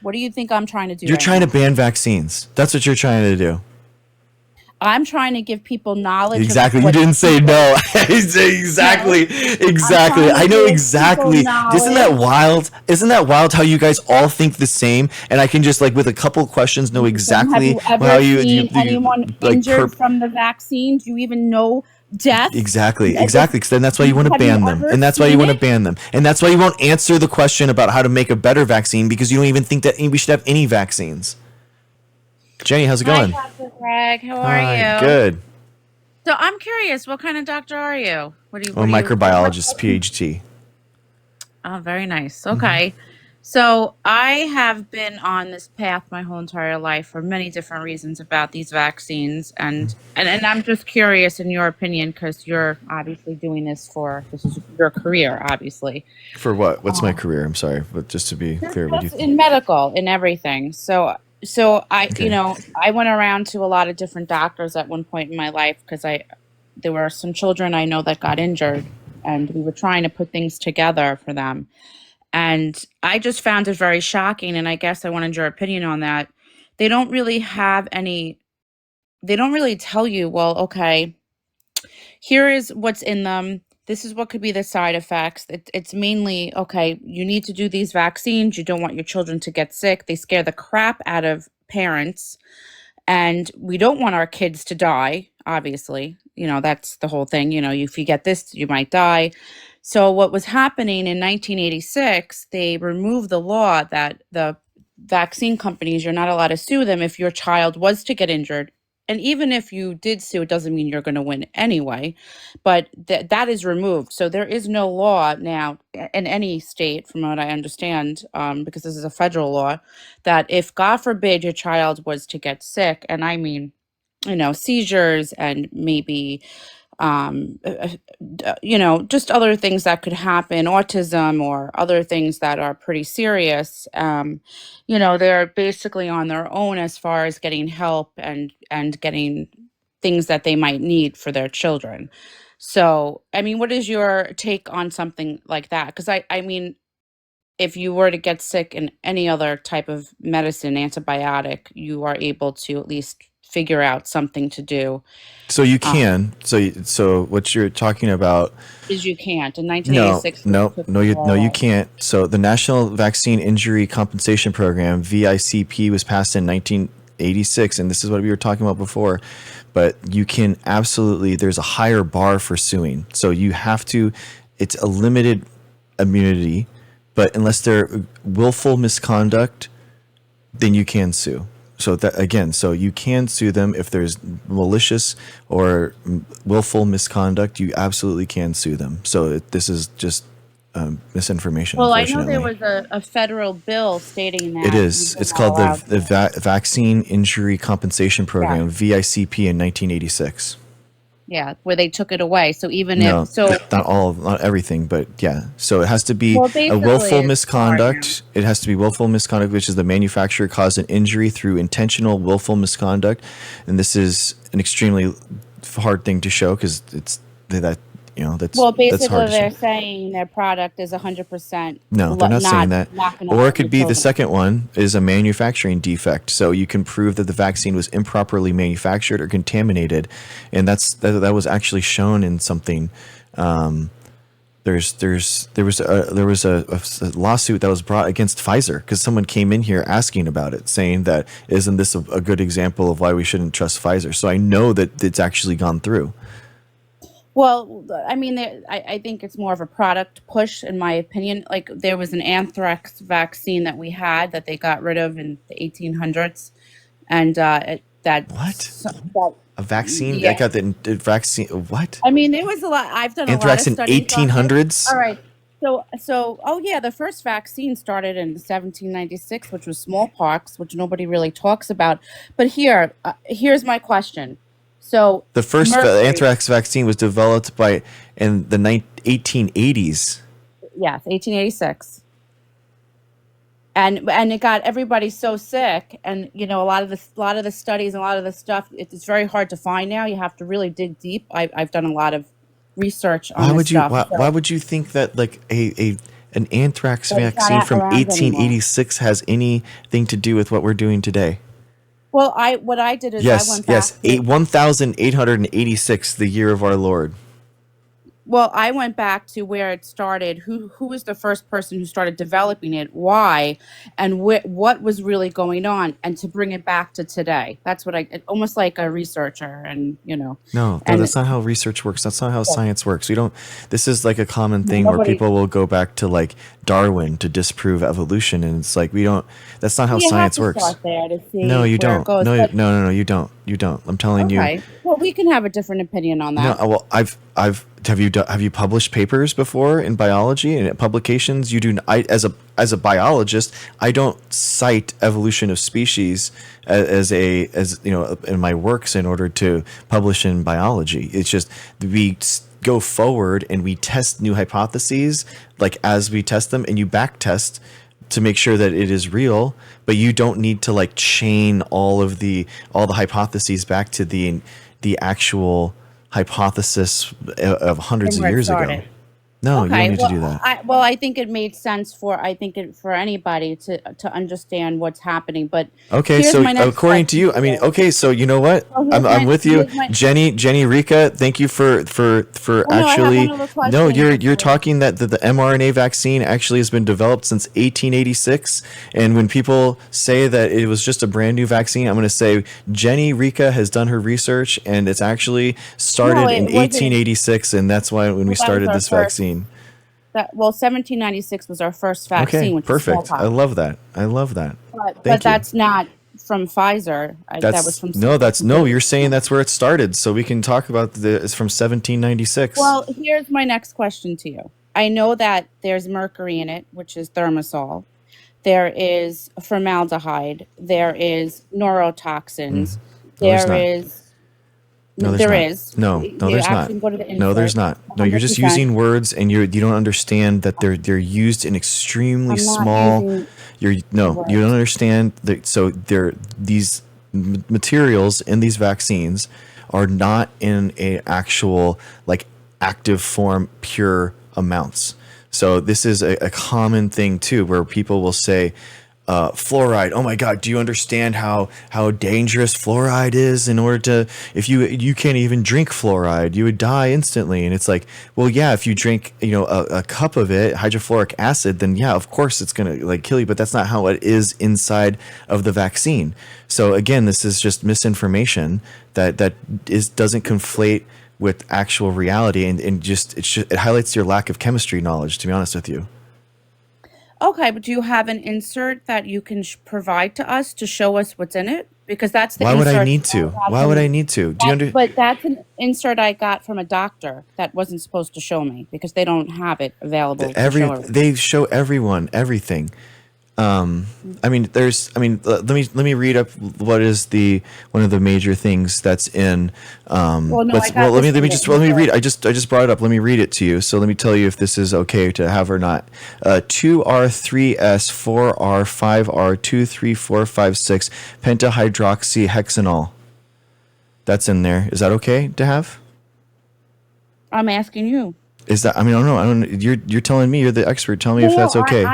What do you think I'm trying to do You're right trying to now? ban vaccines. That's what you're trying to do. I'm trying to give people knowledge of Exactly. You what didn't say people no. Exactly. know. I'm Exactly. trying to I know give people exactly. Isn't that knowledge. wild? Isn't that wild how you guys all think the same and I can just like with a couple questions know Listen, have exactly you ever how you, seen anyone like injured from the vaccine? Do you even know deaths? exactly, If, exactly. 'Cause then that's why you want to have you ban them. ever And that's why you seen want to it? ban them. And that's why you won't answer the question about how to make a better vaccine because you don't even think that we should have any vaccines. Jenny, how's it Hi, going? Dr. Greg. How are Hi, you? good. So I'm curious, what kind of doctor are you? I'm a What microbiologist, PhD. Oh, very nice. Hmm. Okay. So I have been on this path my whole entire life for many different reasons about these vaccines and I'm just curious in your opinion because you're obviously doing this is your career, obviously. For what? What's my Uh, career? I'm sorry, but just to be clear, what do you just think? in medical, in everything. So I, Okay. I went around to a lot of different doctors at one point in my life because there were some children I know that got injured and we were trying to put things together for them. And I just found it very shocking. And I guess I wanted your opinion on that. They don't really have any, they don't really tell you, well, okay, here is what's in them. This is what could be the side effects. It's mainly, okay, you need to do these vaccines. You don't want your children to get sick. They scare the crap out of parents. And we don't want our kids to die, obviously. That's the whole thing. If you get this, you might die. So, what was happening in 1986, they removed the law that the vaccine companies, you're not allowed to sue them if your child was to get injured. And even if you did sue, it doesn't mean you're going to win anyway. But that is removed. So, there is no law now in any state, from what I understand, because this is a federal law, that if God forbid your child was to get sick, and I mean, seizures and maybe, just other things that could happen, autism or other things that are pretty serious, they're basically on their own as far as getting help and getting things that they might need for their children. So, I mean, what is your take on something like that? Because I mean, if you were to get sick in any other type of medicine, antibiotic, you are able to at least figure out something to do. So you Um, can. So what you're talking about? is you can't. In No, 1986, they no, took no. the No, law you away. can't. So the National Vaccine Injury Compensation Program (VICP) was passed in 1986, and this is what we were talking about before. But you can absolutely. There's a higher bar for suing. So you have to. It's a limited immunity, but unless they're willful misconduct, then you can sue. So that again, so you can sue them if there's malicious or willful misconduct. You absolutely can sue them. So this is just misinformation, Well, I know there unfortunately. was a federal bill stating It that you is. were It's not called the allowed to. Vaccine Injury Compensation Yeah, Program (VICP) in 1986. yeah, where they took it away. So even if No, so, not everything, but yeah. So it has to be well, a basically, willful it's sorry now. misconduct. It has to be willful misconduct, which is the manufacturer caused an injury through intentional willful misconduct, and this is an extremely hard thing to show because it's that Well, that's hard basically, to show. they're saying their product is 100% No, they're not saying that. not going to Or it hurt your could be the children. second one is a manufacturing defect. So you can prove that the vaccine was improperly manufactured or contaminated, and that was actually shown in something. Um, there was a lawsuit that was brought against Pfizer because someone came in here asking about it, saying that isn't this a good example of why we shouldn't trust Pfizer? So I know that it's actually gone through. Well, I mean, I think it's more of a product push, in my opinion. Like there was an anthrax vaccine that we had that they got rid of in the 1800s, and What? that A vaccine? I yeah. got the vaccine. What? I mean, there was a lot. I've done a lot Anthrax of in studies on this. 1800s? All right. Oh yeah, the first vaccine started in 1796, which was smallpox, which nobody really talks about. But here's my question. So The first mercury, anthrax vaccine was developed by in the 1880s. yes, 1886. And it got everybody so sick, and a lot of the studies and a lot of the stuff, it's very hard to find now. You have to really dig deep. I've done a lot of research on this stuff. Why So would you think that like an anthrax But it's not vaccine from around anymore. 1886 has anything to do with what we're doing today? Well, what I did is I Yes, went back. yes. 1886, the year of our Lord. Well, I went back to where it started. Who was the first person who started developing it? Why, and what was really going on, and to bring it back to today. That's what almost like a researcher, and No, and that's not how research works. That's not how yeah, science works. We don't. This is like a common thing where nobody. people will go back to like Darwin to disprove evolution, and it's like we don't. That's not how You have science to works. start there to No, see you where it don't. goes. No, But no, you don't. You don't. I'm telling you. okay, well, we can have a different opinion on No, that. well, have you published papers before in biology and publications? You do. As a biologist, I don't cite evolution of species as in my works in order to publish in biology. It's just we go forward and we test new hypotheses like as we test them, and you back test to make sure that it is real, but you don't need to like chain all the hypotheses back to the actual hypothesis of hundreds And of where it years ago. started. No, you don't Okay, need to do that. I think it made sense for for anybody to understand what's happening. But Okay, here's so my next according to question you, to I mean, you. okay, so you know what? Oh, I'm with you, here's my. Jenny Rika. Thank you for Oh no, I have actually. one other No, question you're before. talking that the mRNA vaccine actually has been developed since 1886, and when people say that it was just a brand new vaccine, I'm going to say Jenny Rika has done her research, and it's actually No, started in it wasn't. 1886, and that's why when we Well, that was started our this first. vaccine. 1796 was our first Okay, vaccine, which was perfect. I smallpox. love that. I love that. But Thank you. that's not from Pfizer. That was from something That's no, completely you're saying different. that's where it started. So we can talk about it's from 1796. Well, here's my next question to you. I know that there's mercury in it, which is thimerosal. There is formaldehyde. There is neurotoxins. No, there's There not. is. No, there's There not. is. No, no, You there's not. actually go to the No, there's insert. not. No, you're just 100%. using words and you don't understand that they're used in extremely I'm not small. using You don't words. understand that. So these materials in these vaccines are not in a actual like active form, pure amounts. So this is a common thing too, where people will say, fluoride. Oh my God! Do you understand how dangerous fluoride is? In order to, if you can't even drink fluoride, you would die instantly. And it's like, well, yeah, if you drink, a cup of it, hydrofluoric acid, then yeah, of course it's gonna like kill you. But that's not how it is inside of the vaccine. So again, this is just misinformation that doesn't conflate with actual reality, and just it highlights your lack of chemistry knowledge. To be honest with you. Okay, but do you have an insert that you can provide to us to show us what's in it? Because that's the Why would I insert need that I to? got Why from would I need to? Do you under? but that's an insert I got from a doctor that wasn't supposed to show me because they don't have it available to show everyone. They show everyone everything. I mean, let me read up what is one of the major things that's in. Well, no, I got Let this from the let me read. insert. I just brought it up. Let me read it to you. So let me tell you if this is okay to have or not. 2R, 3S, 4R, 5R, 2, 3, 4, 5, 6 pentahydroxyhexanol. That's in there. Is that okay to have? I'm asking you. Is that? I mean, I don't know. I don't. You're telling me. You're the expert. Tell me if that's okay.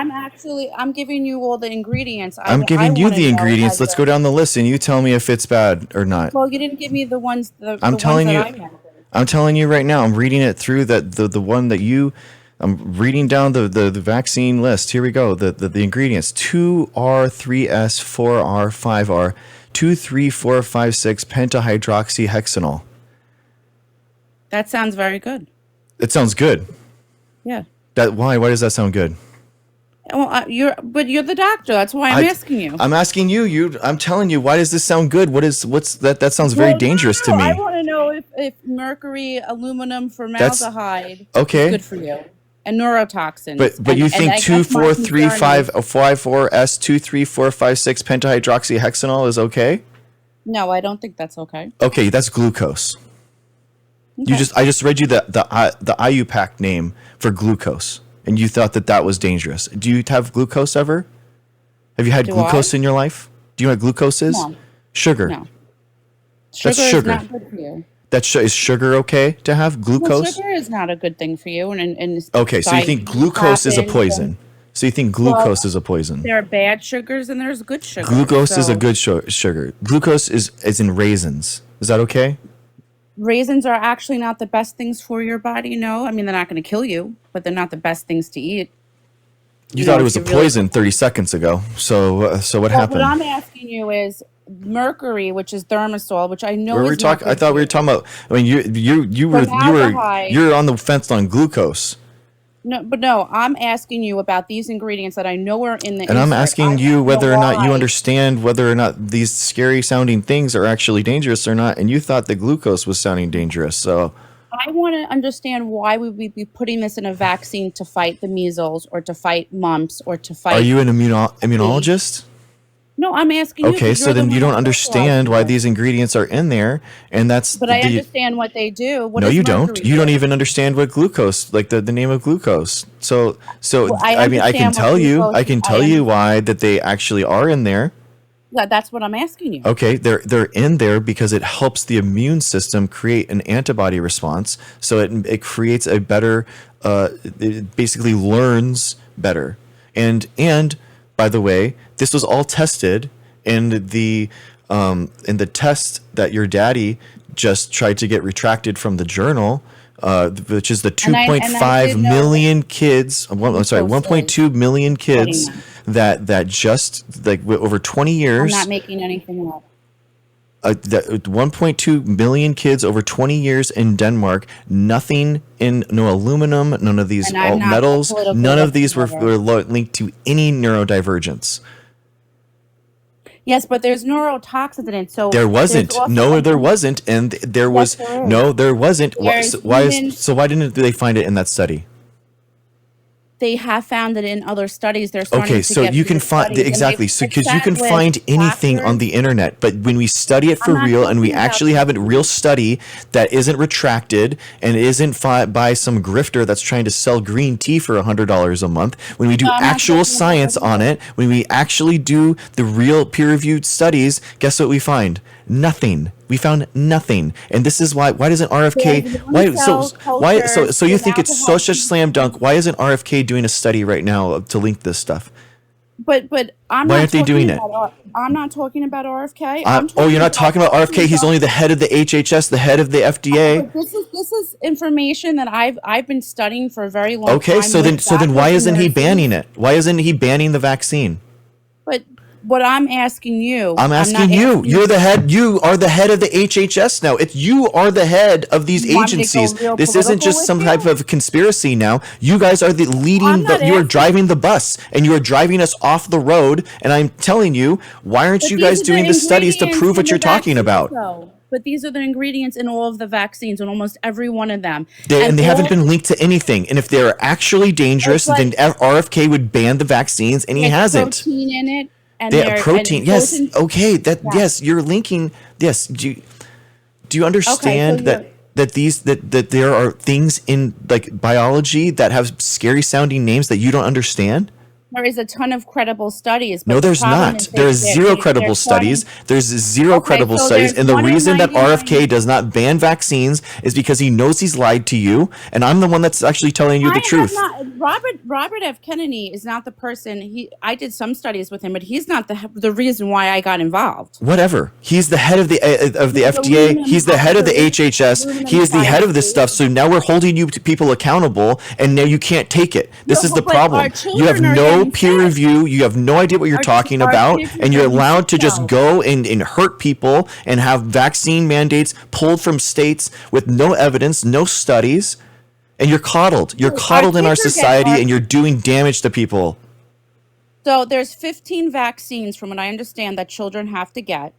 I'm giving you all the ingredients. I'm I giving you want to the know ingredients. as Let's a. go down the list and you tell me if it's bad or not. Well, you didn't give me the ones the I'm ones telling that you. I mentioned. I'm telling you right now. I'm reading it through the one that you. I'm reading down the vaccine list. Here we go. The ingredients: 2R, 3S, 4R, 5R, 2, 3, 4, 5, 6 pentahydroxyhexanol. That sounds very good. It sounds good. Yeah. Why? Why does that sound good? Well, you're the doctor. That's why I'm asking you. I'm asking you. I'm telling you. Why does this sound good? What's that? That sounds very Well, dangerous to no, I me. want to know if mercury, aluminum, That's formaldehyde okay. is good for you, and neurotoxins. But you think I 2, guess my 4, 3, concern 5, is 5, 4, S 2, 3, 4, 5, 6 pentahydroxyhexanol is okay? no. I don't think that's okay. Okay, that's glucose. Okay. I just read you the IUPAC name for glucose, and you thought that was dangerous. Do you have glucose ever? Have you had Do glucose I? in your life? Do you know what glucose is? No. Sugar. No. That's Sugar is sugar. not good for you. Is sugar okay to have? Well, Glucose? sugar is not a good thing for you, and it's Okay, so you think diabetes glucose is a happens, poison? So you think well, glucose is a poison? there are bad sugars and there's good sugars. Glucose is a So good sugar. Glucose is in raisins. Is that okay? raisins are actually not the best things for your body. No, I mean they're not going to kill you, but they're not the best things to eat. You thought it If was a you really. poison 30 seconds ago. So what Well, what happened? I'm asking you is mercury, which is thermosol, which I know Where were we is not talking? I good thought for we were you. talking about. I mean, Formaldehyde. you're on the fence on glucose, No, but no, I'm asking you about these ingredients that I know are in the and I'm insert. I asking you want to know whether or not you why. understand whether or not these scary sounding things are actually dangerous or not. And you thought the glucose was sounding dangerous. So I want to understand why we would be putting this in a vaccine to fight the measles or to fight mumps or to are fight. you an immunologist? No, I'm asking you Okay, because so you're the then you one don't that specializes understand why in this. these ingredients are in there, and that's But I the. understand what they do. What No, does you don't. mercury You don't do? even understand what glucose, like the name of glucose. So Well, I I mean, I can understand what tell you, glucose I is. can I tell you understand. why that they actually are in there. Yeah, that's what I'm asking you. Okay, they're in there because it helps the immune system create an antibody response. So it creates a better, it basically learns better. And by the way, this was all tested in the test that your daddy just tried to get retracted from the journal, which is the And I 2.5 did know what million kids. I'm sorry, glucose is. 1.2 million Studying kids that. that just like over 20 I'm not years. making anything up. 1.2 million kids over 20 years in Denmark. Nothing in no aluminum, none of these And I'm not a metals, political none of these whistleblower. linked to any neurodivergence. Yes, but there's neurotoxins in it. So There there's wasn't. also No, an there wasn't, and there yes, was there is. no, there wasn't. There's human. Why didn't they find it in that study? They have found it in other studies. They're starting Okay, to so get you can bigger find studies, and they've exactly. So fixed because you that can with find anything on doctors. the internet, but when we study it I'm for not real and we talking about actually the have a real internet. study that isn't retracted and isn't by some grifter that's trying to sell green tea for $100 a month, when we do No, I'm not actual talking about science that on either. it, when we actually do the real peer-reviewed studies, guess what we find? Nothing. We found nothing, and this is why. Why doesn't RFK? There's one Why cell so cultures you think without it's the such a healthy. slam dunk? Why isn't RFK doing a study right now to link this stuff? But I'm Why not aren't they talking doing it? about I'm not talking about RFK. I'm Oh, you're talking not about talking about RFK. He's only the doctors. head of the HHS, the head of the FDA. But this is information that I've been studying for a very long Okay, time with so then doctors why and isn't he banning nurses. it? Why isn't he banning the vaccine? But what I'm asking you, I'm I'm not asking you. asking you. You're the head. You are the head of the HHS now. It's you are the head of these You want me to go agencies. real This isn't political just with some type you? of conspiracy now. You guys are the I'm leading the not you are asking. driving the bus and you are driving us off the road, and I'm telling you, why aren't But you these guys are the doing the studies to ingredients prove in what the you're talking vaccines, about? though. But these are the ingredients in all of the vaccines, in almost every one of them. And And they haven't all been linked to anything. And if they're actually dangerous, it's like then RFK would ban the vaccines, and he there's hasn't. protein in it, and They have there protein. and Yes. potent. Okay. That Yeah. yes, you're linking. Yes. Do you Okay, so understand you're that there are things in like biology that have scary sounding names that you don't understand? there is a ton of credible studies, No, but the there's problem not. is There is zero they're credible studies. starting. There's zero Okay, credible so studies. there's And the one in reason that 99. RFK does not ban vaccines is because he knows he's lied to you. And I'm the one that's actually telling you the I have truth. not. Robert F. Kennedy is not the person. I did some studies with him, but he's not the reason why I got involved. Whatever. He's the head of the There's FDA. aluminum He's the head of the oxide, HHS. He aluminum is the head of this thiazide. stuff. So now we're holding you people accountable, and now you can't take it. This No, is the but our problem. You have children are no getting peer sick. review. You have no idea what you're talking Our about, kids are and you're getting sick allowed to just though. go and hurt people and have vaccine mandates pulled from states with no evidence, no studies, and you're coddled. You're Our coddled in our kids are getting society, our. and you're doing damage to people. So there's 15 vaccines, from what I understand, that children have to get,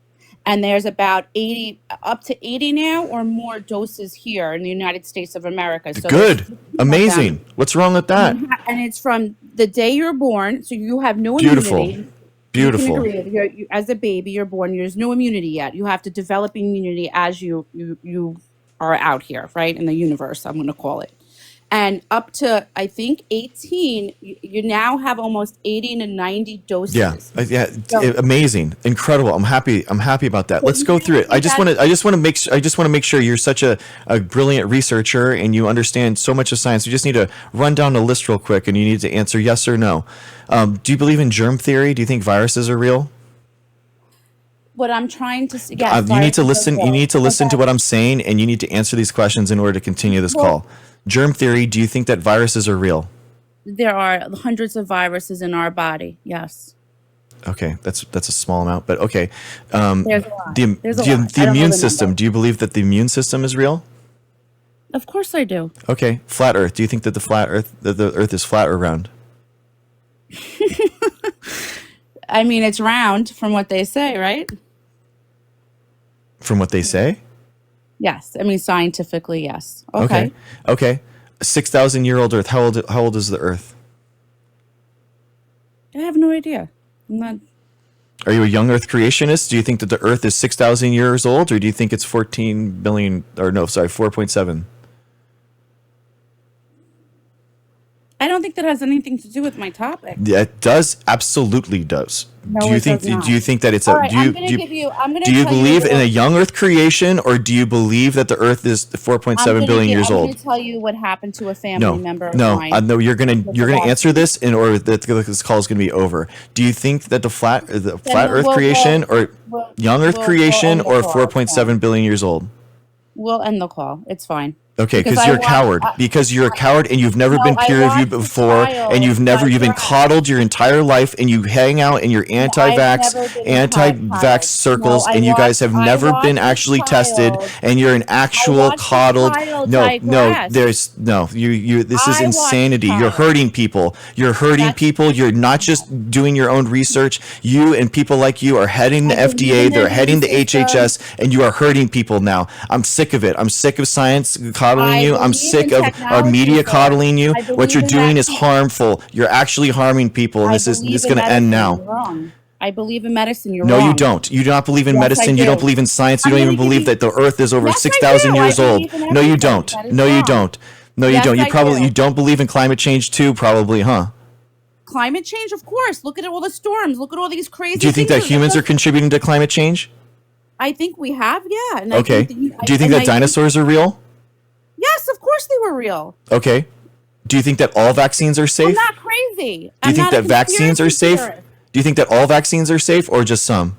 and there's about 80, up to 80 now or more doses here in the United States of America. So there's Good. 15 of them, Amazing. What's wrong with that? and it's from the day you're born. So you have no Beautiful. immunity. You can Beautiful. agree. As a baby, you're born. There's no immunity yet. You have to develop immunity as you are out here, right, in the universe. I'm going to call it. And up to, I think, 18, you now have almost 80 to 90 Yeah, doses. yeah, amazing, incredible. I'm happy. I'm happy about that. Let's go through it. I just want to make sure you're such a brilliant researcher and you understand so much of science. You just need to run down a list real quick, and you need to answer yes or no. Do you believe in germ theory? Do you think viruses are real? What I'm trying to say, You need to listen. You need to listen to what I'm saying, and you need to answer these questions in order to continue this call. Germ theory. Do you think that viruses are real? There are hundreds of viruses in our body. Yes. Okay, that's a small amount, but okay. There's a lot. The immune system. Do you believe that the immune system is real? Of course I do. Okay, flat Earth. Do you think that the Earth is flat or round? I mean, it's round from what they say, right? From what they say? Yes. I mean, scientifically, yes. Okay. Okay. 6,000-year-old Earth. How old is the Earth? I have no idea. I'm not. Are you a young Earth creationist? Do you think that the Earth is 6,000 years old, or do you think it's 14 billion? Or no, sorry, 4.7. I don't think that has anything to do with my topic. Yeah, it does. Absolutely does. No, do you it think? does not. Do you think that it's All a? right, Do you do you believe in a young Earth creation, or do you believe that the Earth is 4.7 billion years I'm old? going to tell you what happened to a family member of No, mine. no. You're gonna answer this in order that this call is gonna be over. Do you think that the flat Earth creation, or young Earth creation, or 4.7 billion years old? We'll end the call. It's fine. Okay, because you're a coward. Because you're a coward, and you've never been peer reviewed before, and you've been coddled your entire life, and you hang out in your anti-vax circles, and you guys have never been actually tested, and you're an actual coddled. This is insanity. You're hurting people. You're not just doing your own research. You and people like you are heading the FDA. They're heading the HHS, and you are hurting people now. I'm sick of it. I'm sick of science coddling you. I'm sick of our media coddling you. What you're doing is harmful. You're actually harming people, and this is going to end now. I believe in medicine. You're wrong. No, you don't. You do not believe in medicine. You don't believe in science. You don't even believe that the Earth is over 6,000 years old. No, you don't. No, you don't. No, you don't. You don't believe in climate change too, probably, huh? Climate change, of course. Look at all the storms. Look at all these crazy. Do you think that humans are contributing to climate change? I think we have, yeah. And okay. Do you think that dinosaurs are real? Yes, of course they were real. Okay. Do you think that all vaccines are safe? I'm not crazy. Do you think that vaccines are safe? Do you think that all vaccines are safe, or just some?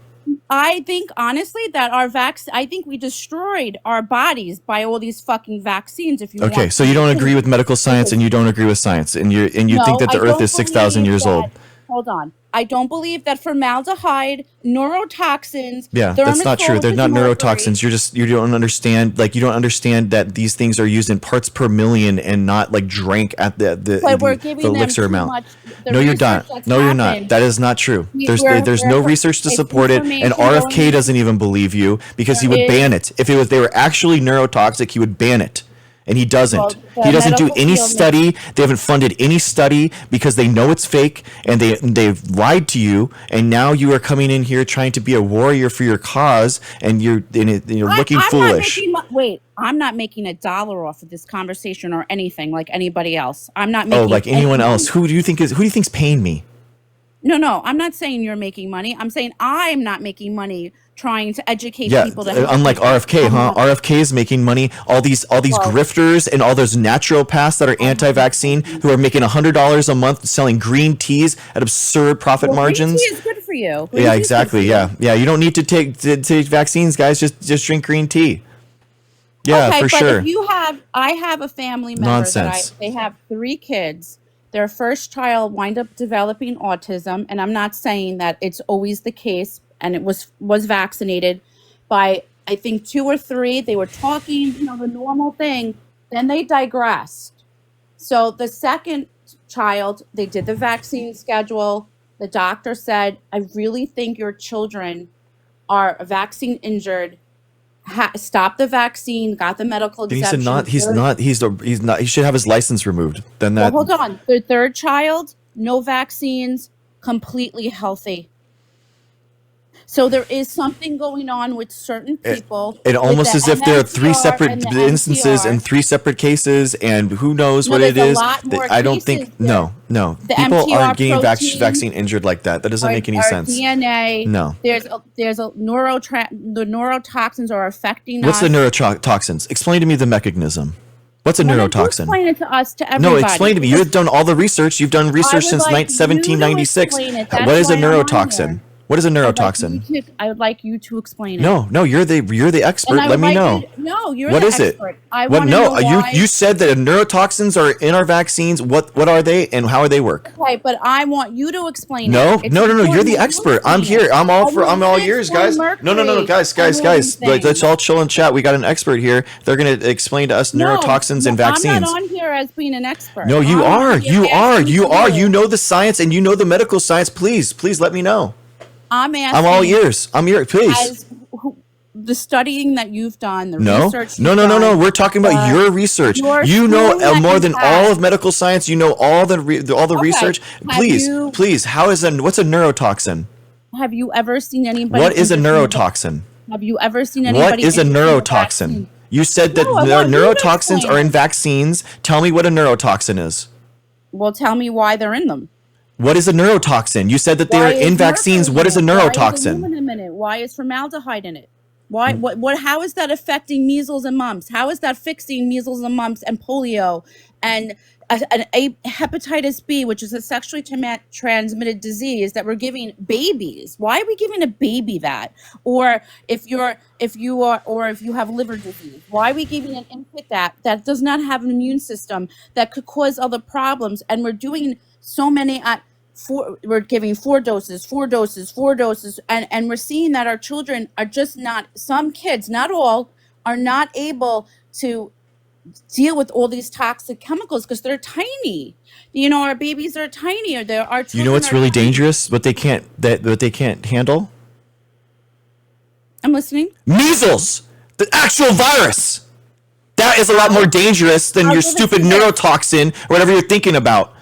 I think, honestly, that I think we destroyed our bodies by all these fucking vaccines. Okay, so you don't agree with medical science, and you don't agree with science, and you think that the Earth is 6,000 years old. Hold on. I don't believe that formaldehyde, neurotoxins. Yeah, that's not true. They're not neurotoxins. You don't understand. Like, you don't understand that these things are used in parts per million and not like drank at the elixir amount. No, you're not. No, you're not. That is not true. There's no research to support it, and RFK doesn't even believe you because he would ban it. If they were actually neurotoxic, he would ban it. And he doesn't. He doesn't do any study. They haven't funded any study because they know it's fake, and they've lied to you. And now you are coming in here trying to be a warrior for your cause, and you're looking foolish. I'm not making $1 off of this conversation or anything like anybody else. I'm not making. Oh, like anyone else? Who do you think's paying me? No. I'm not saying you're making money. I'm saying I'm not making money trying to educate people. Unlike RFK, huh? RFK is making money. All these grifters and all those naturopaths that are anti-vaccine who are making $100 a month selling green teas at absurd profit margins. Green tea is good for you. Yeah, exactly. Yeah. You don't need to take vaccines, guys. Just drink green tea. Yeah, okay, for sure. I have a family member. Nonsense. They have 3 kids. Their first child wind up developing autism, and I'm not saying that it's always the case. And it was vaccinated by, I think, 2 or 3. They were talking, the normal thing. Then they digressed. So the second child, they did the vaccine schedule. The doctor said, I really think your children are vaccine injured. Stop the vaccine, got the medical exemption. He's not. He should have his license removed. Then that. Well, hold on. The third child, no vaccines, completely healthy. So there is something going on with certain people. It with almost the as if there are three MMPR separate and the instances NPR. and three separate cases, and who knows No, what it there's a is. lot more I don't cases think, there. no. The People MTR aren't getting protein, vaccine injured like that. That doesn't make any sense. DNA. No. There's a the neurotoxins are affecting What's us. the neurotoxins? Explain to me the mechanism. What's a Why don't you neurotoxin? explain it to us, to everybody. No, explain to me. You've done all the research. You've done research since like you to 1796. explain it. What That's is a why I'm on neurotoxin? here. What is a I neurotoxin? would like you to explain it. No, you're the expert. And I Let would me like know. you no, you're What the is it? expert. I What? want to know why. You said that neurotoxins are in our vaccines. What are they and how do they work? Okay, but I want you to explain No, it. It's no. You're important the that you expert. I'm explain here. it. I'm all You ears, explain guys. No, mercury guys. and all these Let's things. all chill and chat. We got an expert here. They're gonna explain to us neurotoxins and vaccines. I'm not on here as being an expert. No, you I'm are. on here You are. asking You are. You know the science and you know the medical science. Please let me know. I'm asking. I'm all ears. I'm here. Please. As the studying that you've done, the No. research. No. We're talking about your research. your You know schooling that more you than had. all of medical science. You know all the research. Please. How is what's a neurotoxin? Have you ever seen anybody? What is a introduce neurotoxin? Have you ever seen anybody? What is a introduce neurotoxin? vaccine? You said that No, I want you to neurotoxins explain are in it. vaccines. Tell me what a neurotoxin is. Well, tell me why they're in them. What is a neurotoxin? You said that Why they're is in vaccines. mercury What is a in it? Why is neurotoxin? aluminum in it? Why is formaldehyde in it? Why? What? How is that affecting measles and mumps? How is that fixing measles and mumps and polio and hepatitis B, which is a sexually transmitted disease that we're giving babies? Why are we giving a baby that? Or if you have liver disease, why are we giving an infant that does not have an immune system that could cause other problems? And we're doing so many we're giving 4 doses, and we're seeing that our children are just not, some kids, not all, are not able to deal with all these toxic chemicals because they're tiny. Our babies are tiny, or our children. You know what's are really tiny. dangerous? What they can't handle? I'm listening. Measles, the actual virus. That is a lot more dangerous than your give it stupid to you. neurotoxin or whatever you're thinking about.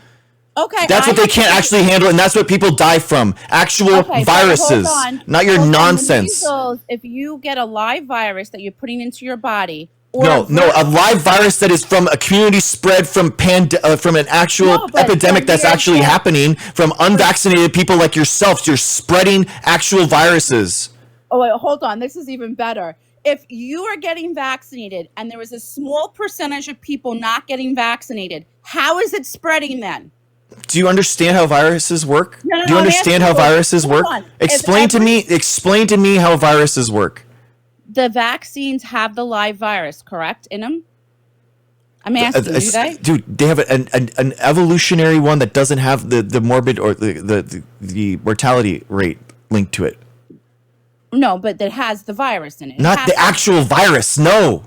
Okay. That's what they can't actually handle, and that's what people die from. Actual Okay, but viruses, hold on. not your Hold on. The nonsense. measles, if you get a live virus that you're putting into your body, or No, a live virus that is from a community spread from an actual No, but epidemic that's there's actually a- happening from unvaccinated people like yourself. You're spreading actual viruses. Oh, wait, hold on. This is even better. If you are getting vaccinated and there is a small percentage of people not getting vaccinated, how is it spreading then? Do you understand how viruses work? No, Do you I'm understand asking how you, viruses hold work? on. Explain to me how viruses work. The vaccines have the live virus, correct, in them? I'm asking, do they? Dude, they have an evolutionary one that doesn't have the morbid or the mortality rate linked to it. No, but that has the virus in it. Not the actual virus. No.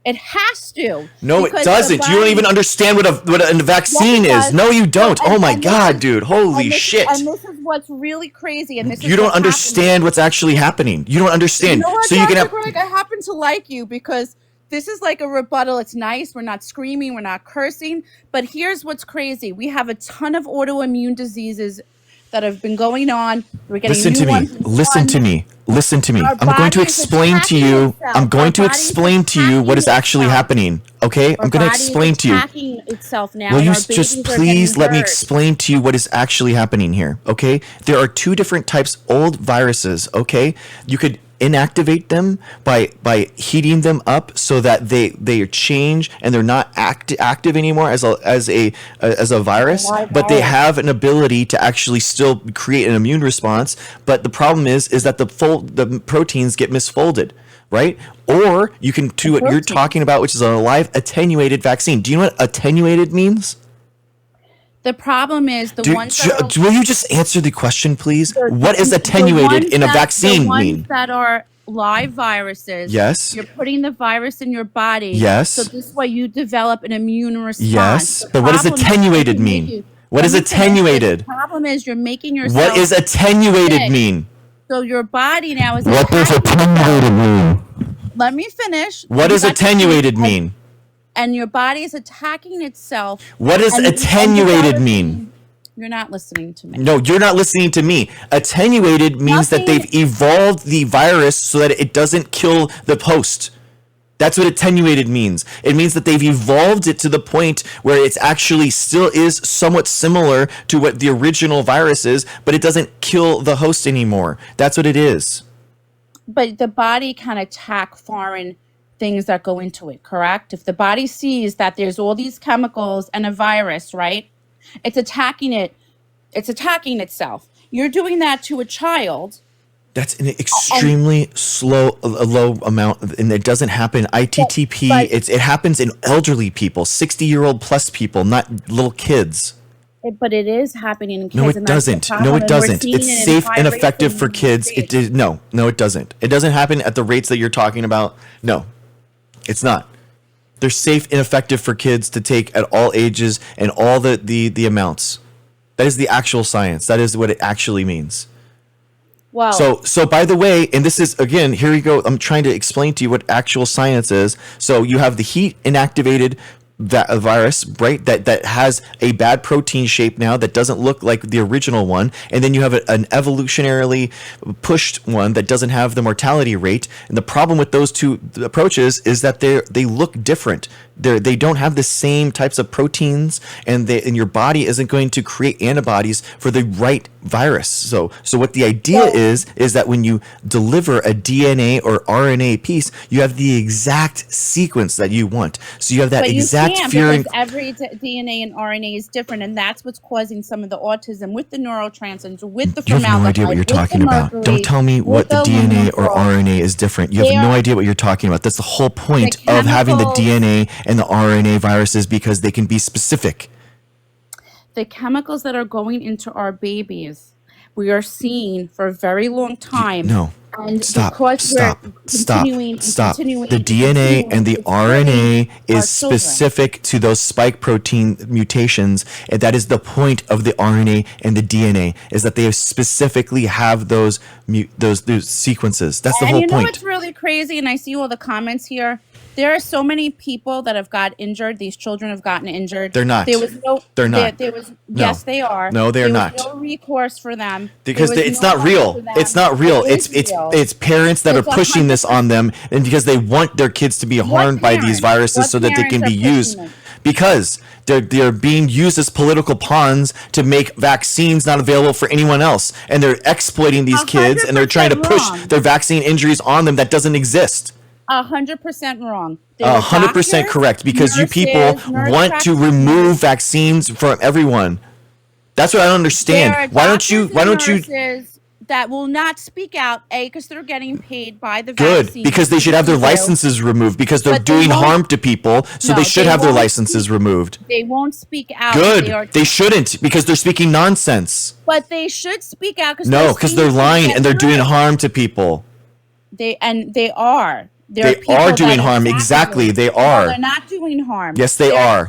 It has to. No, it because doesn't. the You don't even body- understand what a vaccine Yes, it is. No, you don't. And- Oh my and this God, is- dude. Holy and this- shit. And this is what's really crazy. And this is You don't what's understand what's actually happening. You don't understand. You know what, So you can Dr. have. Greg, I happen to like you because this is like a rebuttal. It's nice. We're not screaming. We're not cursing. But here's what's crazy. We have a ton of autoimmune diseases that have been going on. We're getting Listen new to me. ones and Listen to fun. me. Listen to me. Our I'm going to body is explain to you. attacking itself. I'm going Our to body is explain to you what is attacking actually itself. happening. Okay? Our I'm going to body is explain to you. attacking itself now. Will and you our just babies are please getting let me hurt. explain to you what is actually happening here? Okay? There are 2 different types old viruses. Okay? You could inactivate them by heating them up so that they change and they're not active anymore as a virus, but they have an ability to actually still create an immune response. But the problem is that the proteins get misfolded, right? Or you can do what you're talking about, which is a live attenuated vaccine. Do you know what attenuated means? The problem is Will you just answer the question, please? What is attenuated in a vaccine the ones mean? that are live viruses. Yes. You're putting the virus in your body. Yes. So this way you develop an immune response. Yes, The but what does problem is attenuated you mean? make- What is Let me finish. attenuated? The problem is you're making yourself. What is attenuated sick. mean? So your body now is. What does attacking attenuated itself. mean? Let me finish. What does That's- attenuated mean? And your body is attacking itself. What does and attenuated developing- mean? You're not listening to me. No, you're not listening to me. Attenuated means that they've evolved the virus so that it doesn't kill the host. That's what attenuated means. It means that they've evolved it to the point where it's actually still is somewhat similar to what the original virus is, but it doesn't kill the host anymore. That's what it is. But the body can attack foreign things that go into it, correct? If the body sees that there's all these chemicals and a virus, right? It's attacking it. It's attacking itself. You're doing that to a child. That's an extremely low amount, and it doesn't happen. ITTP, it happens in elderly people, 60-year-old plus people, not little kids. But it is happening in kids. No, it doesn't. No, it doesn't. It's safe and effective for kids. It is no, it doesn't. It doesn't happen at the rates that you're talking about. No, it's not. They're safe and effective for kids to take at all ages and all the amounts. That is the actual science. That is what it actually means. Wow. So by the way, and this is, again, here you go. I'm trying to explain to you what actual science is. So you have the heat inactivated virus, right? That has a bad protein shape now that doesn't look like the original one. And then you have an evolutionarily pushed one that doesn't have the mortality rate. And the problem with those two approaches is that they look different. They don't have the same types of proteins, and your body isn't going to create antibodies for the right virus. So what the idea is that when you deliver a DNA or RNA piece, you have the exact sequence that you want. So you have that exact because every DNA and RNA is different, and that's what's causing some of the autism with the neurotransmitters, with the formaldehyde. You have no idea what you're talking about. Don't tell me what the DNA or RNA is different. You have no idea what you're talking about. That's the whole point of having the DNA and the RNA viruses, because they can be specific. The chemicals that are going into our babies, we are seeing for a very long time. And stop. The DNA and the RNA is specific to those spike protein mutations, and that is the point of the RNA and the DNA, is that they specifically have those sequences. That's the whole point. And you know what's really crazy? And I see all the comments here. There are so many people that have got injured. These children have gotten injured. They're not. They're not. Yes, they are. No, they're not. There was no recourse for them. Because it's not real. It's not real. It's parents that are pushing this on them, and because they want their kids to be harmed by these viruses so that they can be used. Because they're being used as political pawns to make vaccines not available for anyone else, and they're exploiting these kids, and they're trying to push their vaccine injuries on them that doesn't exist. 100% wrong. 100% correct, because you people want to remove vaccines from everyone. That's what I don't understand. Why don't you that will not speak out, because they're getting paid by the vaccine. Good, because they should have their licenses removed, because they're doing harm to people, so they should have their licenses removed. They won't speak out. Good. They shouldn't, because they're speaking nonsense. But they should speak out, because they're lying and they're doing harm to people. They are. They are doing harm. Exactly. They are. No, they're not doing harm. Yes, they are.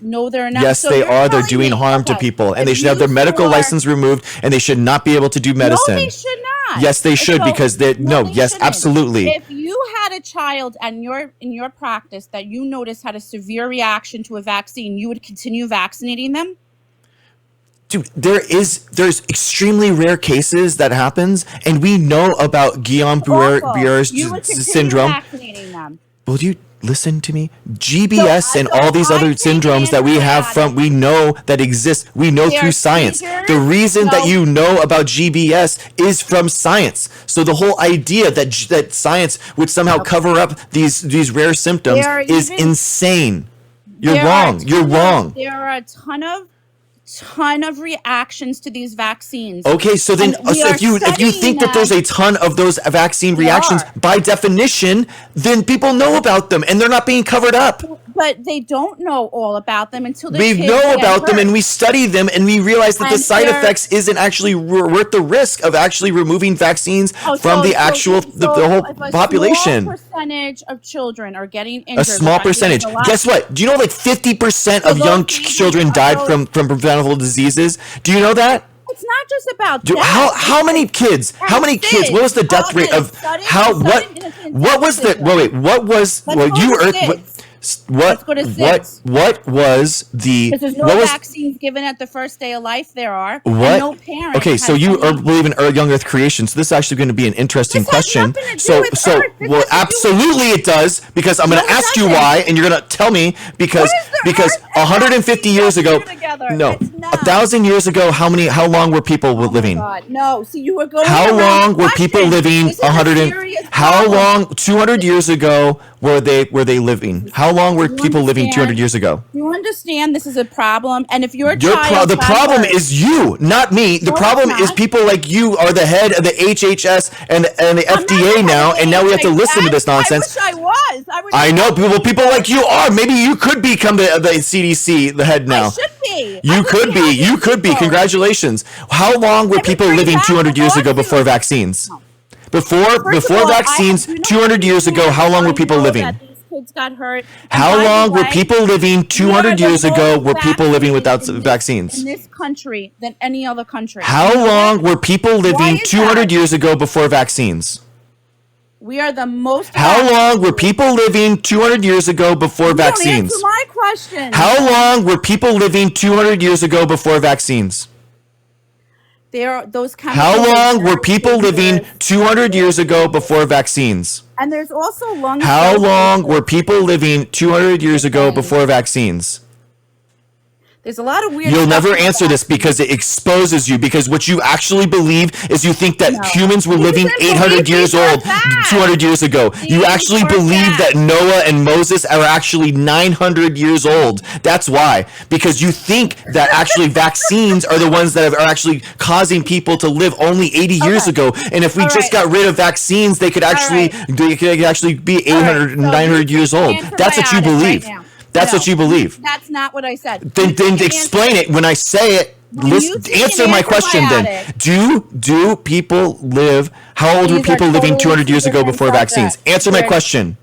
No, they're not. Yes, they are. They're doing harm to people. And they should have their medical license removed, and they should not be able to do medicine. No, they should not. Yes, they should, because yes, absolutely. If you had a child and in your practice that you noticed had a severe reaction to a vaccine, you would continue vaccinating them? Dude, there's extremely rare cases that happens, and we know about Guillain-Barré's syndrome. Will you listen to me? GBS and all these other syndromes that we know that exist. We know through science. The reason that you know about GBS is from science. So the whole idea that science would somehow cover up these rare symptoms is insane. You're wrong. You're wrong. There are a ton of reactions to these vaccines. Okay, so then if you think that there's a ton of those vaccine reactions, by definition, then people know about them and they're not being covered up. But they don't know all about them until we know about them, and we study them, and we realize that the side effects isn't actually worth the risk of actually removing vaccines from the whole population. A small percentage of children are getting injured. A small percentage. Guess what? Do you know 50% of young children died from preventable diseases? Do you know that? It's not just about death. How many kids? How many kids? What was the death rate of what was the Let's go to 6. What was the? Because there's no what was vaccines given at the first day of life. There are. what? And no parent. Okay, so has you any- believe in young Earth creation. So this is actually going to be an interesting This has question. nothing to do So with so Earth. This well, has to do with- absolutely it does, because I'm going No, to it ask you doesn't. why, and you're going to tell me because What is the Earth and 150 vaccines years ago. together? No, It's not. 1,000 years ago. How long were people living? God, no. See, you were going. How around long the were people question. living? This is a 100 and serious how problem. long? 200 years ago were they living? How long were You people living 200 understand? years ago? You understand this is a problem, and if you're a child, The problem is you, not me. The No, problem it's is not. people like you are the head of the HHS and the I'm not FDA the now, head of and now we have to the listen to this nonsense. I wish I was. I know people like you are. Maybe you could become the CDC, the head now. I should be. You could be. You could be. Congratulations. How long were I would people bring living back 200 the years ago lawsuit. before vaccines? First of Before all, vaccines, you know 200 years ago, how long were people I know living? that these kids got hurt. And How by the long were way, people living 200 we are years the ago? most Were people living without vaccinated vaccines? in this country than any other country? How long were people living is 200 that? years ago before vaccines? We are the most. How long were vaccinated. people living 200 years ago before You don't vaccines? answer my question. How long were people living 200 years ago before vaccines? Those How chemicals are long were very people living dangerous. 200 years ago before vaccines? And there's also lung. How cells long also. were people living 200 years ago before vaccines? There's a lot of weird. You'll stuff never with answer this vaccines. because it exposes you. Because what you actually believe is you think that No. humans were You living didn't 800 believe years these for a old fact. 200 years ago. You These actually for a believe fact. that Noah and Moses are actually 900 years old. That's why. Because you think that actually vaccines are the ones that are actually causing people to live only 80 years Okay. ago. And if we All just right. got rid of vaccines, they could actually they could actually be 800 All right, so 900 you years can old. answer That's what you biotic right believe. now. That's No, what you believe. That's not what I said. Then You can explain it when I say it. When you say Answer an my question then. antibiotic. Do people live? How old were These are people living totally 200 years two ago different before vaccines? subjects. Answer my They're- question.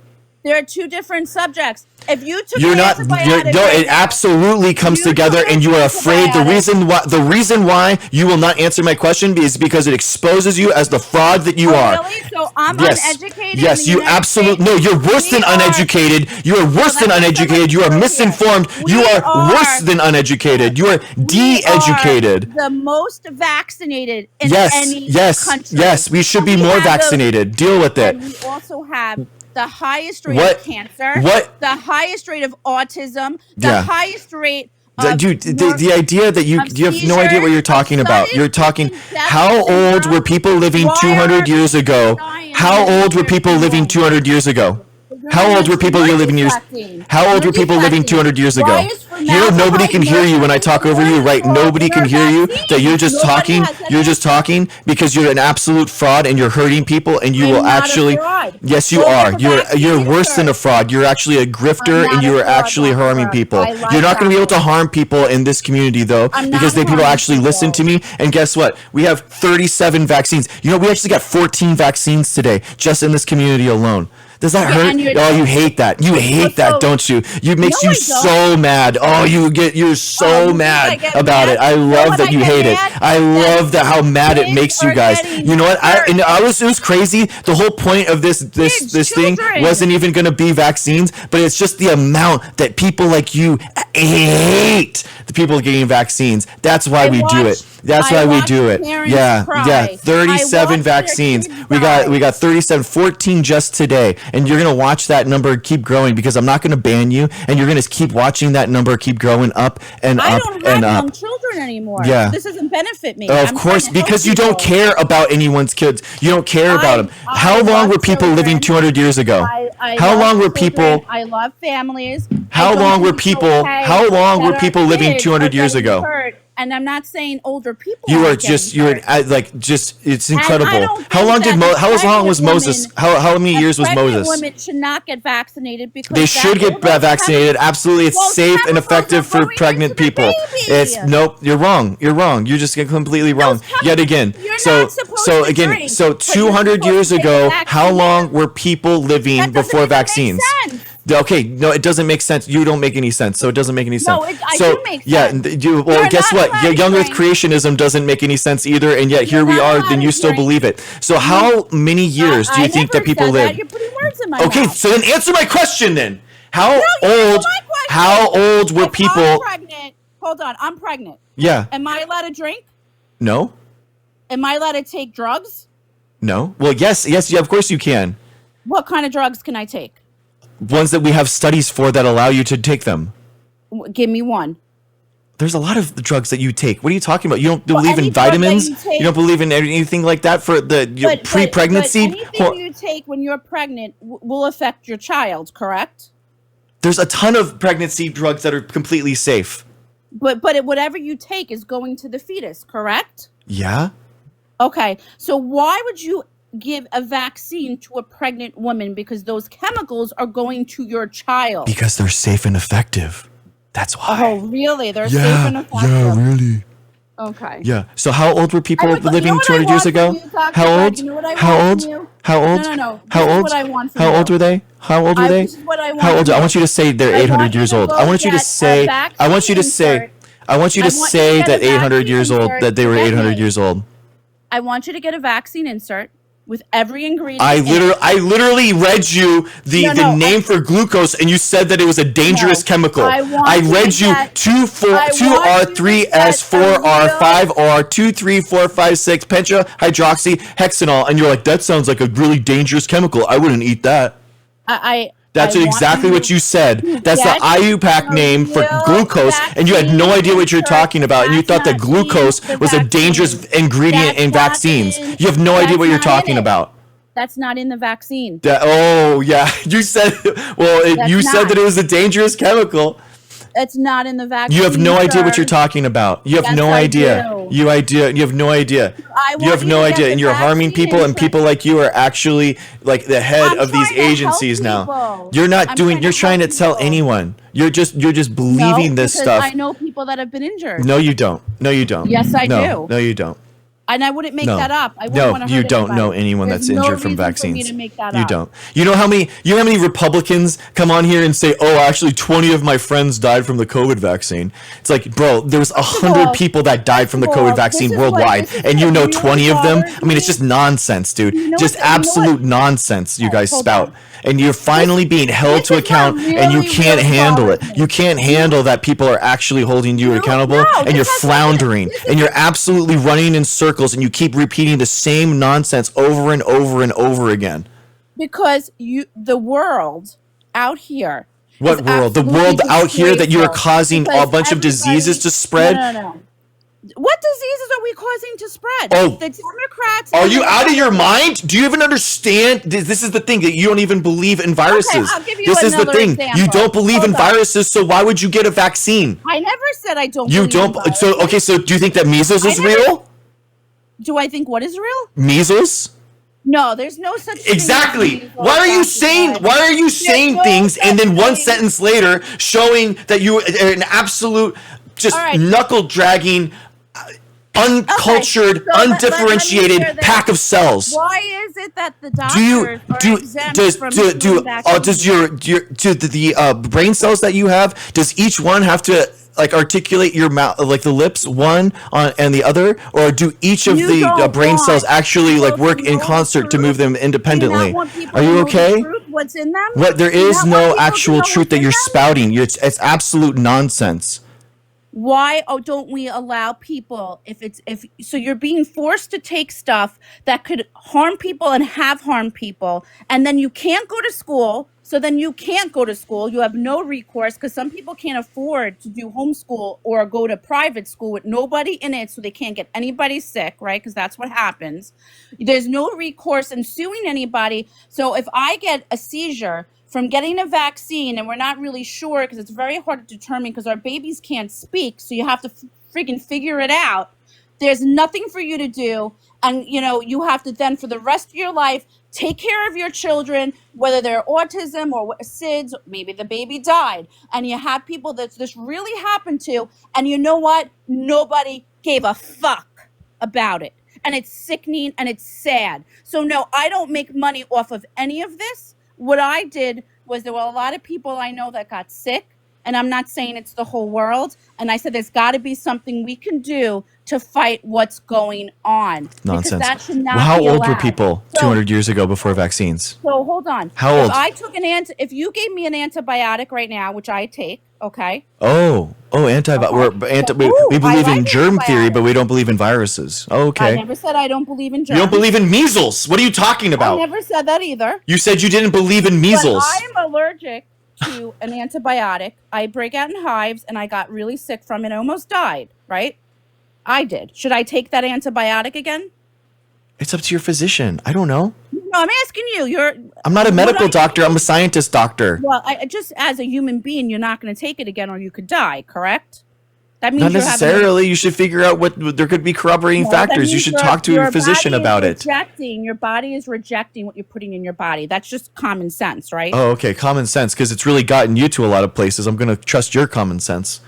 There are two different subjects. If you took You're an not. antibiotic No, right it now, absolutely comes You together, took and you are afraid. The antibiotic. reason why you will not answer my question is because it exposes you as the fraud that you Oh, are. really? So I'm Yes. uneducated? Yes, in the you United absolutely. States? No, you're worse than We are- uneducated. You are worse than that's not uneducated. You are true here. misinformed. We You are worse are- than uneducated. You are We de-educated. are the most vaccinated in Yes, any yes, country. yes. We should be We more have the- vaccinated. Deal with it. And we also have the highest rate What- of cancer, what- the highest rate of autism, the Yeah. highest rate of Dude, the idea that you of have no idea what you're seizures, talking of about. sudden You're talking. death How old syndrome. were people living Why 200 are years ago? dying How in old were people living nursing 200 years ago? You're How old were people you're living years? deflecting. How old You're were people living deflecting. 200 years Why ago? is You know nobody can hear you when I formaldehyde talk over you, right? nursing Nobody can hear you. vaccines? That you're just Nobody talking. has an You're just answer. talking because you're an absolute fraud and you're hurting people and you I'm will not a actually. fraud. Yes, you Go are. for You're vaccine worse than a research. fraud. You're actually a grifter I'm and not you a are fraud, actually harming Dr. people. I like You're not going to be able to that. harm people in this community though, I'm because not they people harming actually listen to people. me. And guess what? We have 37 vaccines. You know, we actually got 14 vaccines today just in this community alone. Does that Yeah, hurt? and you're- Oh, you hate that. You hate that, so- don't you? You makes No, you I don't. so mad. Oh, you're so you think mad I get about mad? it. I You know love when that I you get hate it. mad? I love that how mad it kids makes you are guys. getting You know what? hurt. It was crazy. The whole point of this thing children. wasn't even going to be vaccines, but it's just the amount that people like you hate the people getting vaccines. That's why we do it. That's why we do it. Yeah, yeah. 37 vaccines. We got 37, 14 just today, and you're gonna watch that number keep growing because I'm not gonna ban you, and you're gonna keep watching that number keep growing up and I up don't have and young up. children anymore. Yeah. This doesn't benefit me. Of I'm course, trying to help because you don't people. care about anyone's kids. You don't care about them. I How long love were people living children. 200 years ago? I How love long were children. people? I love families. How I don't long were think it's people? okay How long that were our people living kids 200 are years getting ago? hurt. And I'm not saying older people. You are aren't just getting hurt. it's I incredible. don't How think long did that how long was pregnant Moses? women- How many years was Pregnant Moses? women should not get vaccinated because They that should get will vaccinated. Absolutely, it's those safe and chemicals effective are for going pregnant into the people. baby. It's nope. You're wrong. You're wrong. You just get completely wrong yet again. You're So not supposed so to again. drink, So but you're 200 supposed years to take ago, a how vaccine. long were people living That doesn't before even make vaccines? sense. Okay, no, it doesn't make sense. You don't make any sense, so it doesn't make any sense. No, I so do make yeah, sense. well, You're guess not what? allowed Your to young Earth drink. creationism doesn't make any sense either, and yet here You're we not are. allowed Then to you still drink. believe it. So how many years do you I think never that people said live? That. You're putting words in my Okay, mouth. so then answer my question then. How No, you answer old? my question. How old were If I'm people? pregnant, hold on, I'm pregnant. Yeah. Am I allowed to drink? No. Am I allowed to take drugs? No. Well, yes. Yeah, of course you can. What kind of drugs can I take? Ones that we have studies for that allow you to take them. Give me one. There's a lot of drugs that you take. What are you talking about? You don't Well, believe any in drug that vitamins? you take- You don't believe in anything like that for the pre-pregnancy? But anything you take when you're pregnant will affect your child, correct? There's a ton of pregnancy drugs that are completely safe. But whatever you take is going to the fetus, correct? Yeah. Okay. So why would you give a vaccine to a pregnant woman? Because those chemicals are going to your child. Because they're safe and effective. That's why. Oh, really? They're safe and effective. Yeah, really. Okay. Yeah. So how old were people living 200 years ago? How old? You know what I How want old? from you? How old? No. How This is old? what I want from How you. old were they? How old were they? This is what I want How old? from I you. want you to say they're I 800 want you years to old. go I want you to get a say. I want you to vaccine say. insert. I want you to I want you to say get a that 800 vaccine years old. insert. That they were Get 800 me. years old. I want you to get a vaccine insert with every ingredient. I in it. literally read you the name for glucose, and you said that it was a dangerous chemical. I want I you to read you get- 2R, 3S, 4R, 5R, 2, 3, 4, 5, 6 pentrahydroxyhexanol, and you're like, that sounds like a really dangerous chemical. I wouldn't eat that. That's exactly what you said. That's the IUPAC name for glucose, and you had no idea what you're talking about, and you thought that glucose was a dangerous ingredient in vaccines. You have no idea what you're talking about. That's not in the vaccine. Oh, yeah. You said, you said that it was a dangerous chemical. It's not in the vaccine. You have no idea what you're talking about. You have Yes, no I idea. do. You have no idea. You have no idea, and you're harming people, and people like you are actually like the head I'm of these trying to help agencies now. people. You're not I'm doing. You're trying to help tell people. anyone. You're just believing this because stuff. I know people that have been injured. No, you don't. No, you don't. Yes, I No, do. no, you don't. And I wouldn't make No. that up. I wouldn't No, want to you hurt don't know anybody. anyone There's that's no injured from reason vaccines. For me to make that You up. don't. You know how many Republicans come on here and say, "Oh, actually, 20 of my friends died from the COVID vaccine." It's like, bro, there was 100 people that died from the COVID vaccine worldwide, and you know 20 of them. I mean, it's just nonsense, dude. Just absolute nonsense. You guys spout. And you're finally being held to account, and you can't handle it. You can't handle that people are actually holding you accountable, and you're floundering, and you're absolutely running in circles, and you keep repeating the same nonsense over and over and over again. Because the world out here. What is world? The absolutely world out here that you are disgraceful. causing Because a bunch of diseases to spread? No. What diseases are we causing to spread? Oh. The Democrats. Are you out of your mind? Do you even understand? This is the thing, that you don't even believe in viruses. I'll give you This is the another thing. example. You don't believe Hold in on. viruses, so why would you get a vaccine? I never said I don't. You believe in don't. viruses. So okay. So do you think that measles is I never- real? Do I think what is real? Measles? No, there's no such thing. Exactly. as Why are you measles, saying? Dr. Why are you saying no things and then such one thing. sentence later showing that you are an absolute, just All right. knuckle dragging, uncultured, Okay, so let me undifferentiated hear this. pack of cells? Why is it that the doctors Do you are exempt from does doing vaccines? the brain cells that you have, does each one have to like articulate your mouth, like the lips, one on and the other, or do each of You the don't brain cells want actually like people work to in know the concert to truth? move them Do you not independently? want people Are to you know the okay? truth, what's in them? What, there Do you is not want no people to actual know truth what's that in you're them? spouting. It's absolute nonsense. Why don't we allow people, so you're being forced to take stuff that could harm people and have harmed people, and then you can't go to school, so then you can't go to school, you have no recourse, because some people can't afford to do homeschool or go to private school with nobody in it, so they can't get anybody sick, right? Because that's what happens. There's no recourse in suing anybody. So if I get a seizure from getting a vaccine, and we're not really sure because it's very hard to determine because our babies can't speak, so you have to freaking figure it out. There's nothing for you to do, and you have to then for the rest of your life take care of your children, whether they're autism or SIDS, maybe the baby died, and you have people that this really happened to, and you know what? Nobody gave a fuck about it, and it's sickening and it's sad. So no, I don't make money off of any of this. What I did was there were a lot of people I know that got sick and I'm not saying it's the whole world. And I said there's got to be something we can do to fight what's going on. Nonsense. Because that should not Well, how be old were allowed. people So- 200 years ago before vaccines? So hold on. How old? If I took if you gave me an antibiotic right now, which I take, okay? Oh, Okay. we believe I in like germ theory, antibiotics. but we don't believe in viruses. I Okay. never said I don't believe in germs. You don't believe in measles. What are you talking I about? never said that either. You said you didn't believe in measles. But I'm allergic to an antibiotic. I break out in hives, and I got really sick from it. I almost died, right? I did. Should I take that antibiotic again? It's up to your physician. I don't know. No, I'm asking you. I'm not a medical doctor. I'm a scientist doctor. Well, just as a human being, you're not going to take it again, or you could die. Correct? That means Not you're having necessarily. You should figure out what there could be corroborating No, that factors. You means should talk to your physician about it. Your body is rejecting what you're putting in your body. That's just common sense, right? Oh, okay. Common sense, because it's really gotten you to a lot of places. I'm going to trust your common sense.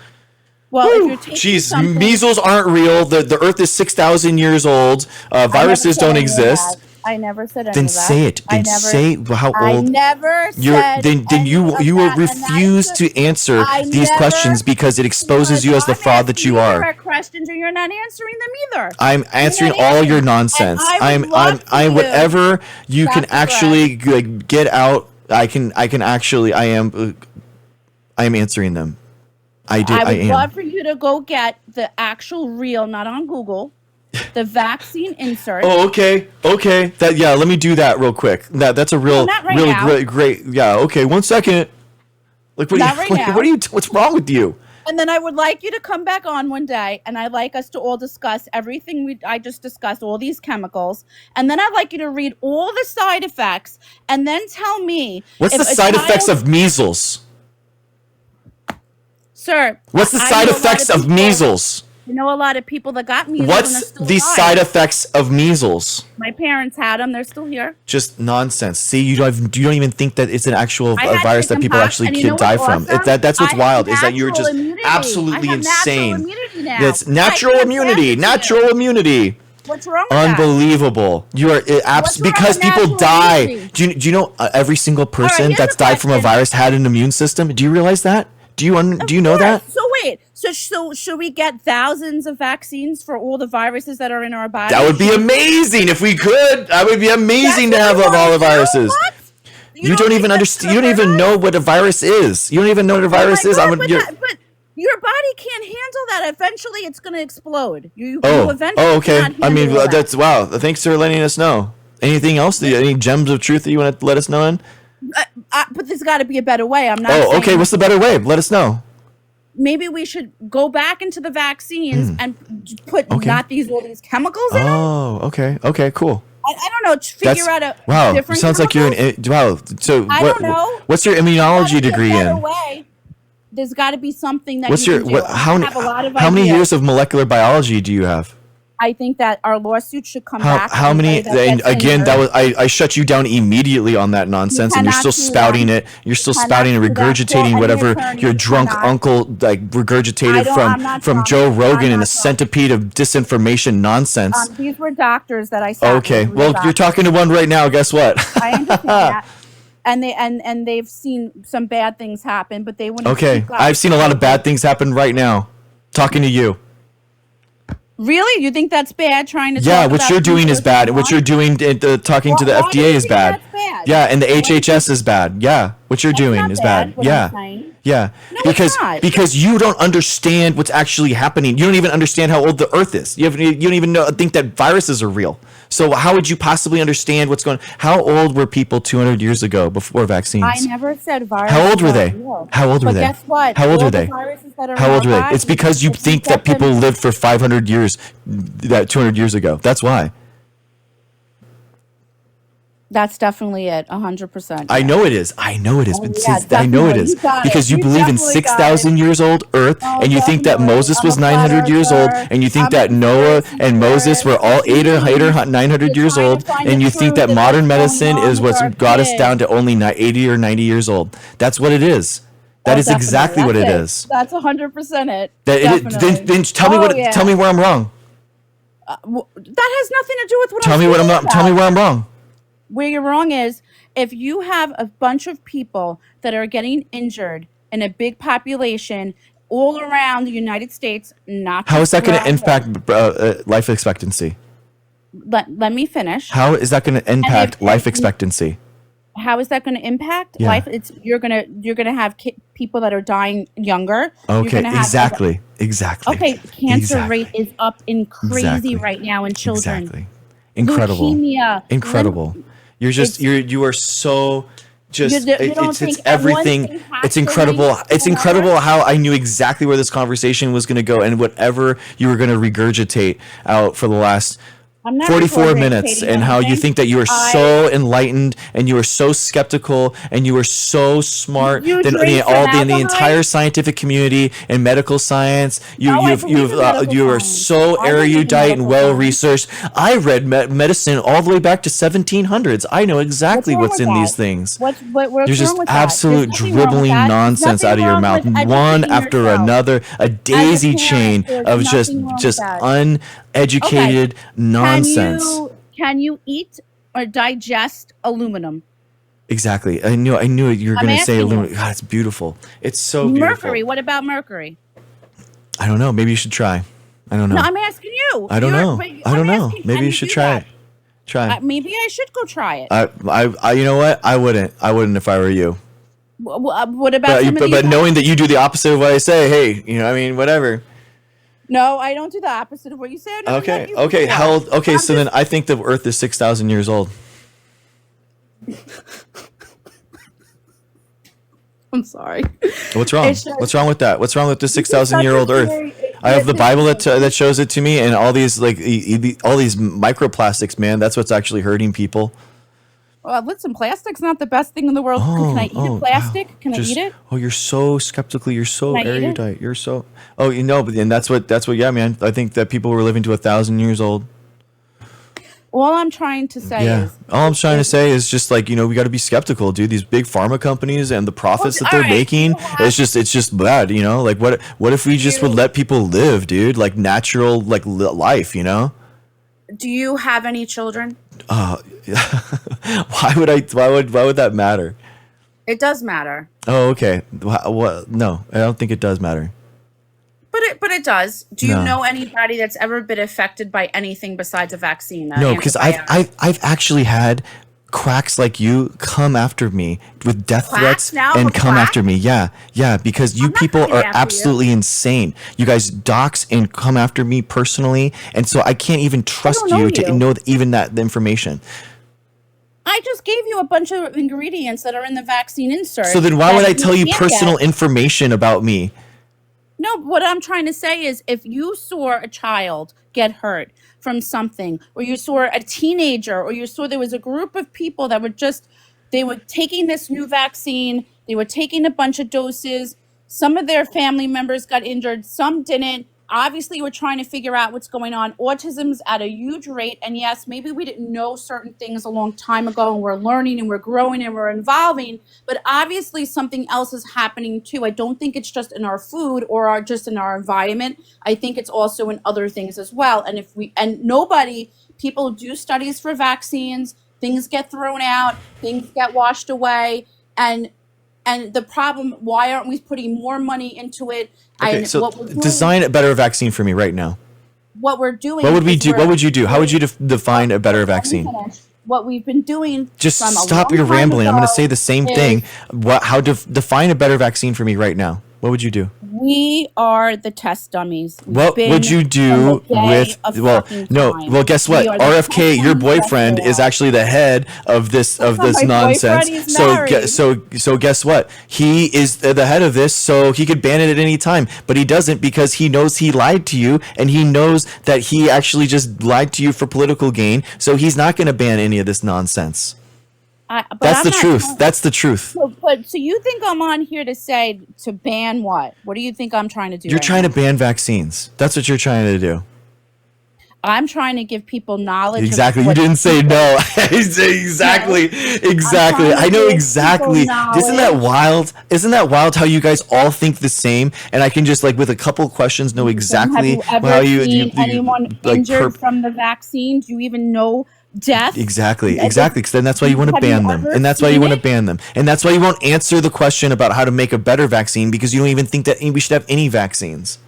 Well, if you're taking Jeez, something, measles aren't real. The Earth is 6,000 years old. I never Viruses said don't any of exist. that. I never said any Then of that. say it. I Then never, say how I old. never You're said then any you of will that, and refuse that's to answer I these never questions because it exposes you as the I'm fraud that asking you are. direct questions, and you're not answering them either. I'm answering not all answering. your nonsense. And I would love for I'm you- whatever you can That's actually get out. I can actually I am answering them. I I would am. love for you to go get the actual real, not on Google, the vaccine insert. Oh, okay. Let me do that real quick. That's a real, not right really now. great. Yeah. Okay. 1 second. Like, what? Not right now. What are you? What's wrong with you? And then I would like you to come back on one day, and I'd like us to all discuss everything I just discussed, all these chemicals. And then I'd like you to read all the side effects, and then tell me What's if the a side effects child- of measles? Sir, What's the I side know a lot effects of people- measles? You know a lot of people that got measles. and are What's still the alive. side effects of measles? My parents had them. They're still here. Just nonsense. See, you don't even think that it's an actual I had virus that people chickenpox, actually and you can know die what's from. awesome? That's what's I wild. have Is that you're natural just immunity. absolutely I have insane. Natural immunity now. That's natural I can't immunity. practice it. Natural immunity. What's wrong with that? Unbelievable. You are What's wrong because with people natural die. immunity? Do you know every single person here's that's a died from a question. virus had an immune system? Do you realize that? Do you know that? So wait, so should we get thousands of vaccines for all the viruses that are in our body? That would be amazing if we could. That would be amazing to have all the viruses. You don't even understand. You don't even know what a virus is. You don't even know what a virus is. But your body can't handle that. Eventually, it's going to explode. You eventually okay. cannot I mean, handle that. that's wow. Thanks for letting us know. Anything else? Any gems of truth that you want to let us know in? But there's got to be a better way. I'm not. Oh, saying okay. What's the better way? Let us know. Maybe we should go back into the vaccines and put Okay. not all these chemicals in them. Oh, okay. Okay, cool. I don't know. Figure out a wow. different. Sounds like you're chemicals. wow. So I don't know. What's your There's immunology gotta be a degree better in? way. There's got to be something that What's you your can do. what? How I many? have a lot of How many ideas. years of molecular biology do you have? I think that our lawsuit should come How, back. how many? Anybody And that gets again, that injured. was I shut you down immediately on that nonsense, and you're cannot still do spouting that. it. You're still Cannot spouting and do that. Well, regurgitating any whatever attorney your drunk cannot. uncle like regurgitated I'm not from drunk. Joe I'm Rogan in not a drunk. centipede of disinformation nonsense. These were doctors that I sat Okay, with. well you're talking to one right now. Guess what? I understand that. And they've seen some bad things happen, but they wouldn't. Okay, speak up. I've seen a lot of bad things happen right now. Talking to you. Really? You think that's bad? Trying to Yeah, talk what about you're doing is people bad. who What you're want- doing, talking to the Why do FDA you is think bad. that's bad? Yeah, and the Why do you HHS is bad. Yeah, what you're doing not is bad, bad. what Yeah, I'm saying. yeah. No, it's because not. because you don't understand what's actually happening. You don't even understand how old the Earth is. You don't even think that viruses are real. So how would you possibly understand what's going on? How old were people 200 years ago before vaccines? I never said viruses. How old were are they? real. How old were But they? guess what? How old All were the they? viruses that are How in old our were they? bodies, It's because you if we think get that people them- lived for 500 years, that 200 years ago. That's why. That's definitely it. 100%. I know it is. I know it is. But yeah, I know it definitely. is You got it. because you You believe in definitely got 6,000 years old Earth, Oh, and you think that definitely. Moses I'm was a flat 900 years old, earther. and you think I'm that a Noah conspiracy and Moses were all theorist. 900 You're years trying to old, find and the you think that truth of modern what's medicine going on is with what's our got us down kids. to only 80 or 90 years old. That's what it is. That Oh, is definitely. exactly what it That's is. That's 100% it. That it, Definitely. then tell me Oh, what. yeah. Tell me where I'm wrong. That has nothing to do with what Tell I'm me what I'm speaking not. Tell me about. where I'm wrong. Where you're wrong is if you have a bunch of people that are getting injured in a big population all around the United States, not How is just that going to around there. impact life expectancy? Let me finish. How is that going to And impact life and expectancy? how is that going to impact Yeah. life? It's you're gonna have people that are dying younger. You're Okay, gonna have exactly. okay, cancer rate Exactly. is up in crazy Exactly. right now in children. Exactly. Incredible. Leukemia, Incredible. You're just it's you are so just you don't it's think at one everything. thing has It's to incredible. link to It's another? incredible how I knew exactly where this conversation was going to go and whatever you were going to regurgitate out for the last I'm not 44 minutes, regurgitating and how you anything. think that you are I so enlightened and you are so skeptical and you are so smart you than drink all the formaldehyde? entire scientific community and medical science. No, I believe in medical You are science. so I believe in erudite and medical well science. researched. I read medicine all the way back to 1700s. I know What's exactly wrong what's with in these that? things. What's There's wrong just with that? There's absolute nothing wrong with dribbling that. There's nonsense nothing out of your wrong mouth, with one educating after yourself. another, a As a daisy chain parent, there's of nothing wrong with that. Okay, uneducated nonsense. can you eat or digest aluminum? Exactly. I knew you were I'm going to say asking aluminum. you. God, it's beautiful. It's so beautiful. Mercury. What about mercury? I don't know. Maybe you should try. I don't know. No, I'm asking you. I don't know. but I don't I'm know. asking, Maybe can you should do try that? it. Try. Maybe I should go try it. You know what? I wouldn't. I wouldn't if I were you. What about some of these? But knowing that you do the opposite of what I say, hey, I mean, whatever. No, I don't do the opposite of what you say. I've never met Okay. you Okay. before. How old? Okay. I'm So then I think the Earth is 6,000 years old. I'm sorry. What's wrong? It's just- What's wrong with that? What's wrong with the 6,000-year-old such a Earth? theory. I have the Listen, Bible that shows it to me, and all these all these microplastics, man. That's what's actually hurting people. Listen, plastic's not the best thing in the world. Can I eat a plastic? Wow. Can I eat it? Oh, you're so skeptical. You're so Can I eat it? erudite. You're so. Oh, but then that's what. Yeah, man. I think that people were living to 1,000 years old. All I'm trying to say Yeah. is, All I'm trying to say is just we got to be skeptical, dude. These big pharma companies and the profits that they're all right, making, you have- it's just bad, what if we just would let people live, dude, like natural, life, do you have any children? Why would that matter? It does matter. Oh, okay. What? No, I don't think it does matter. But it does. Do you No. know anybody that's ever been affected by anything besides a vaccine? No, because I've actually had cracks like you come after me with death Quacks threats now? and A come quack? after me. Yeah, because you I'm not people coming are after you. absolutely insane. You guys dox and come after me personally, and so I can't even trust know you to you. know even the information. I just gave you a bunch of ingredients that are in the vaccine insert. So then why that would I tell you can't personal get. information about me? No, what I'm trying to say is if you saw a child get hurt from something, or you saw a teenager, or you saw there was a group of people that they were taking this new vaccine, they were taking a bunch of doses, some of their family members got injured, some didn't. Obviously, we're trying to figure out what's going on. Autism's at a huge rate, and yes, maybe we didn't know certain things a long time ago, and we're learning and we're growing and we're evolving, but obviously something else is happening too. I don't think it's just in our food or just in our environment. I think it's also in other things as well. And people do studies for vaccines, things get thrown out, things get washed away, and the problem, why aren't we putting more money into it? Okay, And so what we're doing, design a better vaccine for me right now. what we're doing. What would we is do? What would you do? How would you define a better Let me vaccine? finish. What we've been doing. Just from a stop long your time rambling. I'm going to ago say the same is thing. Define a better vaccine for me right now? What would you do? We are the test dummies. We've What been would you do from the day with? of Well, fucking no. time. Well, guess We what? are the RFK, test your dummies boyfriend, that's is there. actually the head of this not my nonsense. boyfriend, he's So, married. so guess what? He is the head of this, so he could ban it at any time, but he doesn't because he knows he lied to you, and he knows that he actually just lied to you for political gain. So he's not going to ban any of this nonsense. But That's I'm the not truth. trying- That's the truth. So you think I'm on here to ban what? What do you think I'm trying to do? You're right trying now? to ban vaccines. That's what you're trying to do. I'm trying to give people knowledge. of Exactly. You what didn't say people- no. Exactly. Exactly. trying to I know give exactly. people Isn't that knowledge. wild? Isn't that wild how you guys all think the same? And I can just with a couple questions know exactly Have you ever how seen anyone like injured from the vaccine? Do you even know death. Exactly. Because then that's why you want to Have you ban them, ever and that's why you seen want to it? ban them, and that's why you won't answer the question about how to make a better vaccine because you don't even think that we should have any vaccines.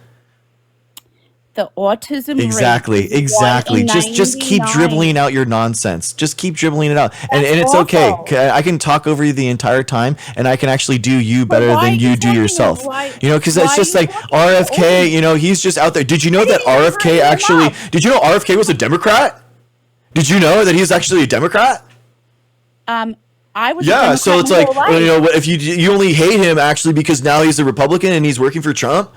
The autism Exactly. rate is 1 in Just keep 99. dribbling out your nonsense. Just keep dribbling it out, and That's it's okay. awful. I can talk over you the entire time, and I can actually do you But better why are than you you do talking yourself. why You know, because why it's are just you like talking over RFK. me? You know, he's just out there. Did you know I that didn't even bring RFK him actually? up. Did you know RFK was a Democrat? Did you know that he's actually a Democrat? I was a Yeah, so Democrat it's my like, whole well, you life. know, if you only hate him actually because now he's a Republican and he's working for Trump.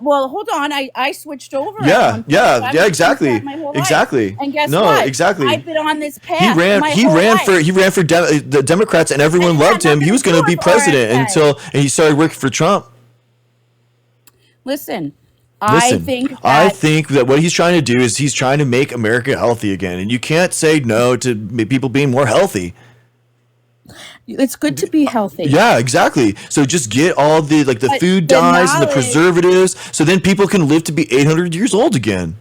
Well, hold on. I switched over at Yeah, one point. yeah, I yeah, was a exactly, Democrat my whole life. exactly. And guess No, what? exactly. I've been on this path my He whole ran life. for the Democrats and And everyone it had loved him. He nothing was to going do to be with president RFK. until he started working for Trump. Listen, I Listen, think I that think that what he's trying to do is he's trying to make America healthy again, and you can't say no to people being more healthy. it's good to be healthy. Yeah, exactly. So just get all the the But food the dyes and the knowledge, preservatives, so then people can live to be 800 years old again.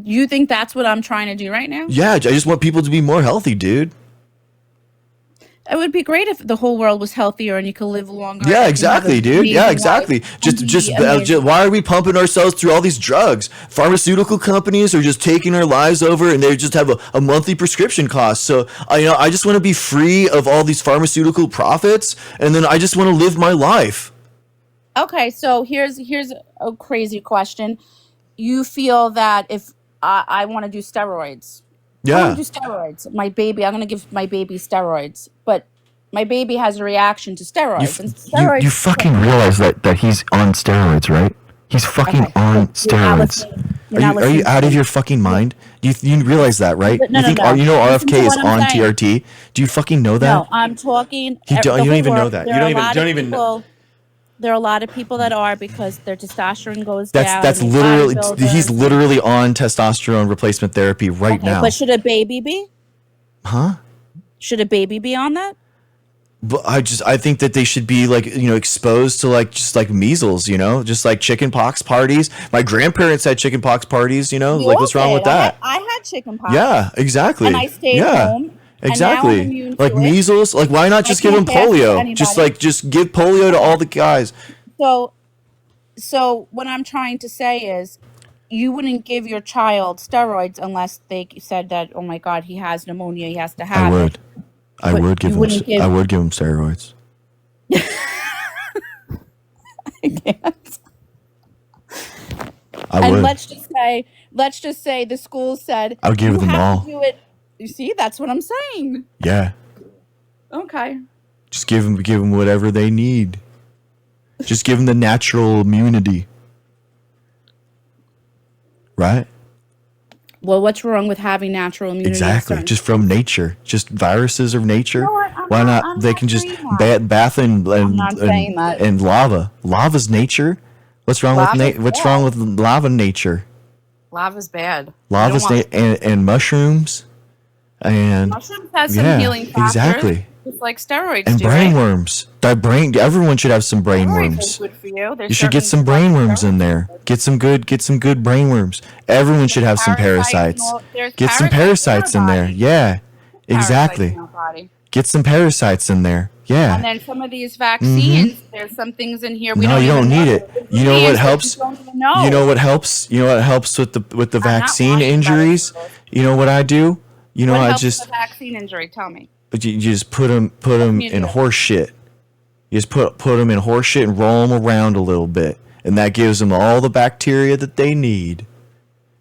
you think that's what I'm trying to do right now? Yeah, I just want people to be more healthy, dude. It would be great if the whole world was healthier and you could live longer Yeah, and you can have exactly, an dude. Yeah, amazing exactly. life and be Just amazing. why are we pumping ourselves through all these drugs? Pharmaceutical companies are just taking our lives over, and they just have a monthly prescription cost. So, I just want to be free of all these pharmaceutical profits, and then I just want to live my life. Okay, so here's a crazy question. You feel that if I want to do steroids, I want Yeah. to do steroids. I'm going to give my baby steroids, but my baby has a reaction to steroids, and You steroids. fucking realize that he's on steroids, right? He's fucking Okay, on so you're not steroids. listening. You're not Are you listening to out of me. your fucking mind? You realize that, right? No, You no, think no. you know Listen to RFK is what I'm on saying. TRT? Do you fucking know that? No, I'm talking. You don't The whole even know world. that. There You are a don't lot of even know. people. There are a lot of people that are because their testosterone goes down. That's And they're literally he's bodybuilders. literally on testosterone replacement therapy right Okay, now. but should a baby be? Huh? Should a baby be on that? But I think that they should be exposed to just like measles, just like chicken pox parties. My grandparents had chicken pox parties, We what's all wrong did. with that? I had chicken pox. Yeah, exactly. And I stayed Yeah, home. And now I'm exactly. immune Like to it. measles, like why not I just give them can't pass it to polio? anybody. Just give polio to all the guys. So what I'm trying to say is, you wouldn't give your child steroids unless they said that, oh my God, he has pneumonia, he has to I have it. would. I But would give you him. wouldn't give. I would give him steroids. I can't. I And would. let's just say the school said I would give you them have all. to do it. You see, that's what I'm saying. Yeah. Okay. Just give them whatever they need. Just give them the natural immunity. Right? Well, what's wrong with having natural immunity? Exactly. Just from nature. Just viruses of nature. You know what? Why not? I'm They not can just saying that. bath in I'm not saying that. and lava. Lava's nature. What's wrong Lava's what's bad. wrong with lava nature? Lava's bad. Lava's and mushrooms and Mushrooms has some yeah, healing factors. exactly. Just like steroids And do, right? brainworms. Everyone should have some Steroids brainworms. are good for you. There's You should get certain some brainworms in there. Get some good brainworms. Everyone should have some parasites. parasites. There's Get some parasites in there. body. Yeah. Parasites in Exactly. our body. Get some parasites in there. Yeah. And then some of these vaccines, there's some things in here we No, don't you don't even need know. it. You know what Ingredients that helps? you don't even know. You know what helps? You know what helps with the not vaccine lying about injuries? it. You know what I do? You know What I helps just with a vaccine injury? Tell me. you just put them you in do? horse shit. You just put them in horse shit and roll them around a little bit, and that gives them all the bacteria that they need.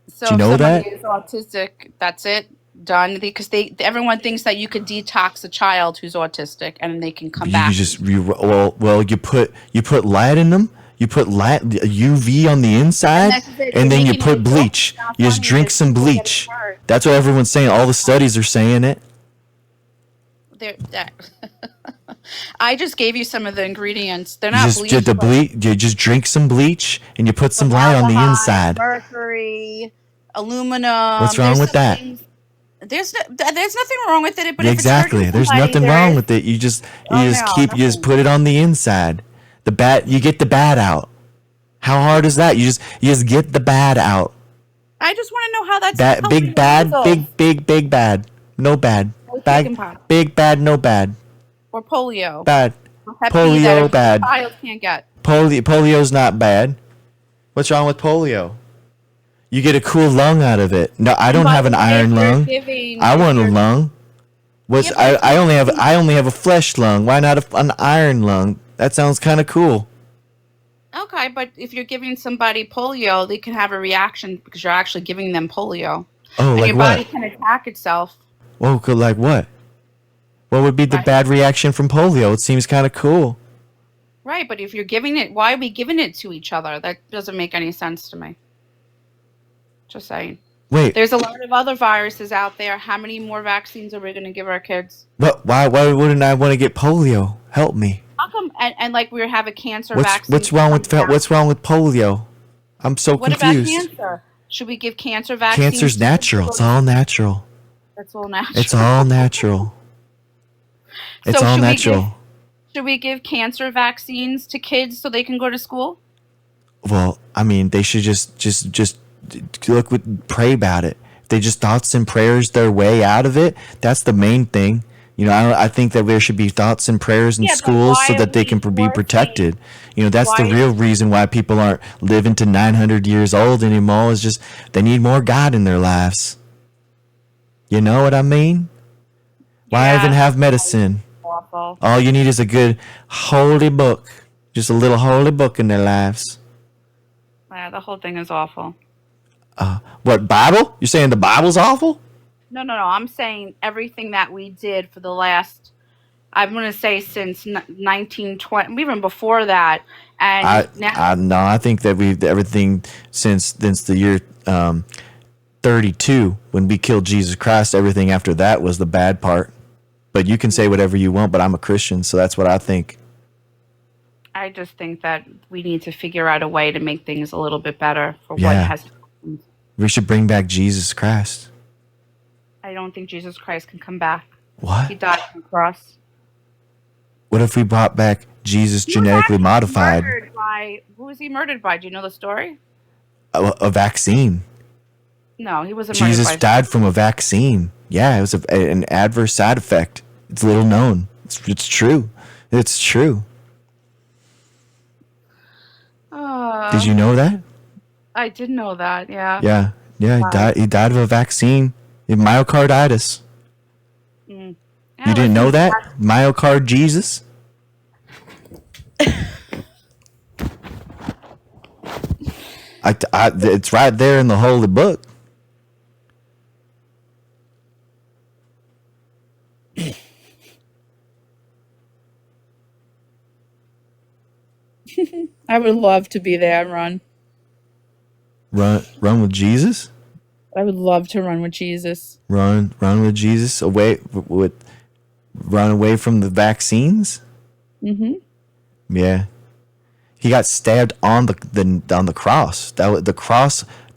So Do you know if somebody that? is autistic, that's it, done. Because everyone thinks that you could detox a child who's autistic and they can come back. You put light in them. You put UV on the inside, that's it. and You're then you making put it bleach. look You just funny drink that some people get bleach. hurt. That's what everyone's saying. All the studies are saying it. I just gave you some of the ingredients. They're You not just bleach. the bleach. You just drink some bleach, and you put some light on the Formaldehyde, inside. Mercury, aluminum. What's wrong There's with some that? things- There's nothing wrong with it, but Exactly. if it's There's hurting nothing somebody, wrong with it. You just no, you just nothing. put it on the inside. You get the bad out. How hard is that? You just get the bad out. I just want to know how that's Bad, helping big bad, measles big bad. No bad. or Bad, chickenpox big bad, no bad. or polio Bad. or Hep B that Polio every bad. child can't get. Polio's not bad. What's wrong with polio? You get a cool lung out of it. No, I don't By have the an way, iron if you're lung. giving- I if want a you're- lung. What's Yeah, but I only have a flesh lung. Why not an iron lung? That sounds kind of cool. Okay, but if you're giving somebody polio, they can have a reaction because you're actually giving them polio. Oh, And like your body what? can attack itself. Whoa, like what? What would be the Right. bad reaction from polio? It seems kind of cool. Right, but if you're giving it, why are we giving it to each other? That doesn't make any sense to me. Just saying. Wait, There's a lot of other viruses out there. How many more vaccines are we going to give our kids? what? Why wouldn't I want to get polio? Help me. How come? And like we have a cancer vaccine. What's wrong with coming out. what's wrong with polio? I'm so What confused. about cancer? Should we give cancer vaccines? Cancer's natural. It's all natural. That's all natural. It's all natural. It's So all should we natural. Should we give cancer vaccines to kids so they can go to school? Well, I mean, they should just pray about it. If they just thoughts and prayers their way out of it, that's the main thing. You know, I think that there should be thoughts and prayers in Yeah, but schools why so are that they we can be forcing- protected. You know, that's the why- real reason why people aren't living to 900 years old anymore. Is just they need more God in their lives. You know what I mean? Why Yeah, even have that's medicine? awful. All you need is a good holy book. Just a little holy book in their lives. Yeah, the whole thing is awful. What, Bible? You're saying the Bible's awful? No. I'm saying everything that we did for the last, I'm going to say since 1920, even before that. And now, I think that we've everything since the year 32 when we killed Jesus Christ. Everything after that was the bad part. But you can say whatever you want. But I'm a Christian, so that's what I think. I just think that we need to figure out a way to make things a little bit better for what Yeah. has happened. We should bring back Jesus Christ. I don't think Jesus Christ can come back. He What? died on the cross. What if we brought back Jesus He was genetically actually modified? murdered by, who was he murdered by? Do you know the story? A vaccine. No, he wasn't Jesus murdered by. died from a vaccine. Yeah, it was an adverse side effect. It's little known. It's true. It's true. Did you know that? I did know that. Yeah. Yeah. Wow. He died of a vaccine. Myocarditis. Yeah, You didn't know that? Myocard Jesus? It's right there in the holy book. I would love to be there and run. Run with Jesus? I would love to run with Jesus. Run with Jesus run away from the vaccines? Mm-hmm. Yeah. He got stabbed on the cross. The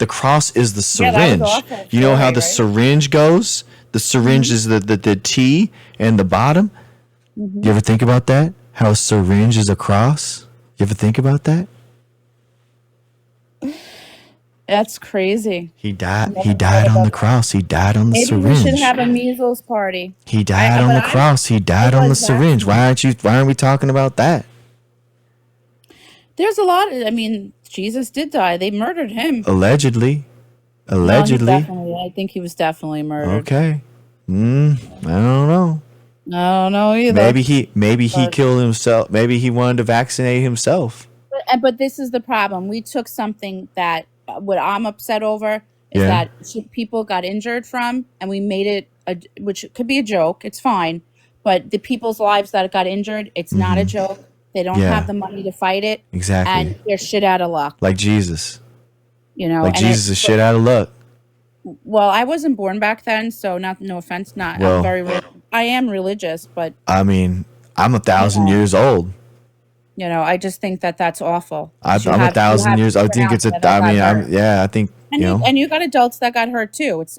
cross is the Yeah, that was syringe. awful You know how story, the right? syringe goes? The syringe is the T and the bottom. Mm-hmm. You ever think about that? How a syringe is a cross? You ever think about that? That's crazy. He died on the cross. He died on the Maybe syringe. we should have a measles party. He died on the cross. He died on the was syringe. Why aren't we talking about that? There's a lot. I mean, Jesus did die. They murdered him. Allegedly. No, I think he was definitely murdered. Okay. I don't know. I don't know either. Maybe he killed himself. Maybe he wanted to vaccinate himself. But this is the problem. We took something that what I'm upset over is Yeah. that people got injured from, and we made it which could be a joke. It's fine, but the people's lives that got injured, it's not a joke. They don't Yeah. have the money to fight it, Exactly. and they're shit out of luck. Like Jesus. You know, Like and Jesus is shit out of luck. Well, I wasn't born back then, so no offense, Well- I am religious, but I mean, I'm 1,000 years old. you know, I just think that that's awful. I'm You have- 1,000 you years. have I think it's people that got hurt. I think, And you got adults that got hurt too. It's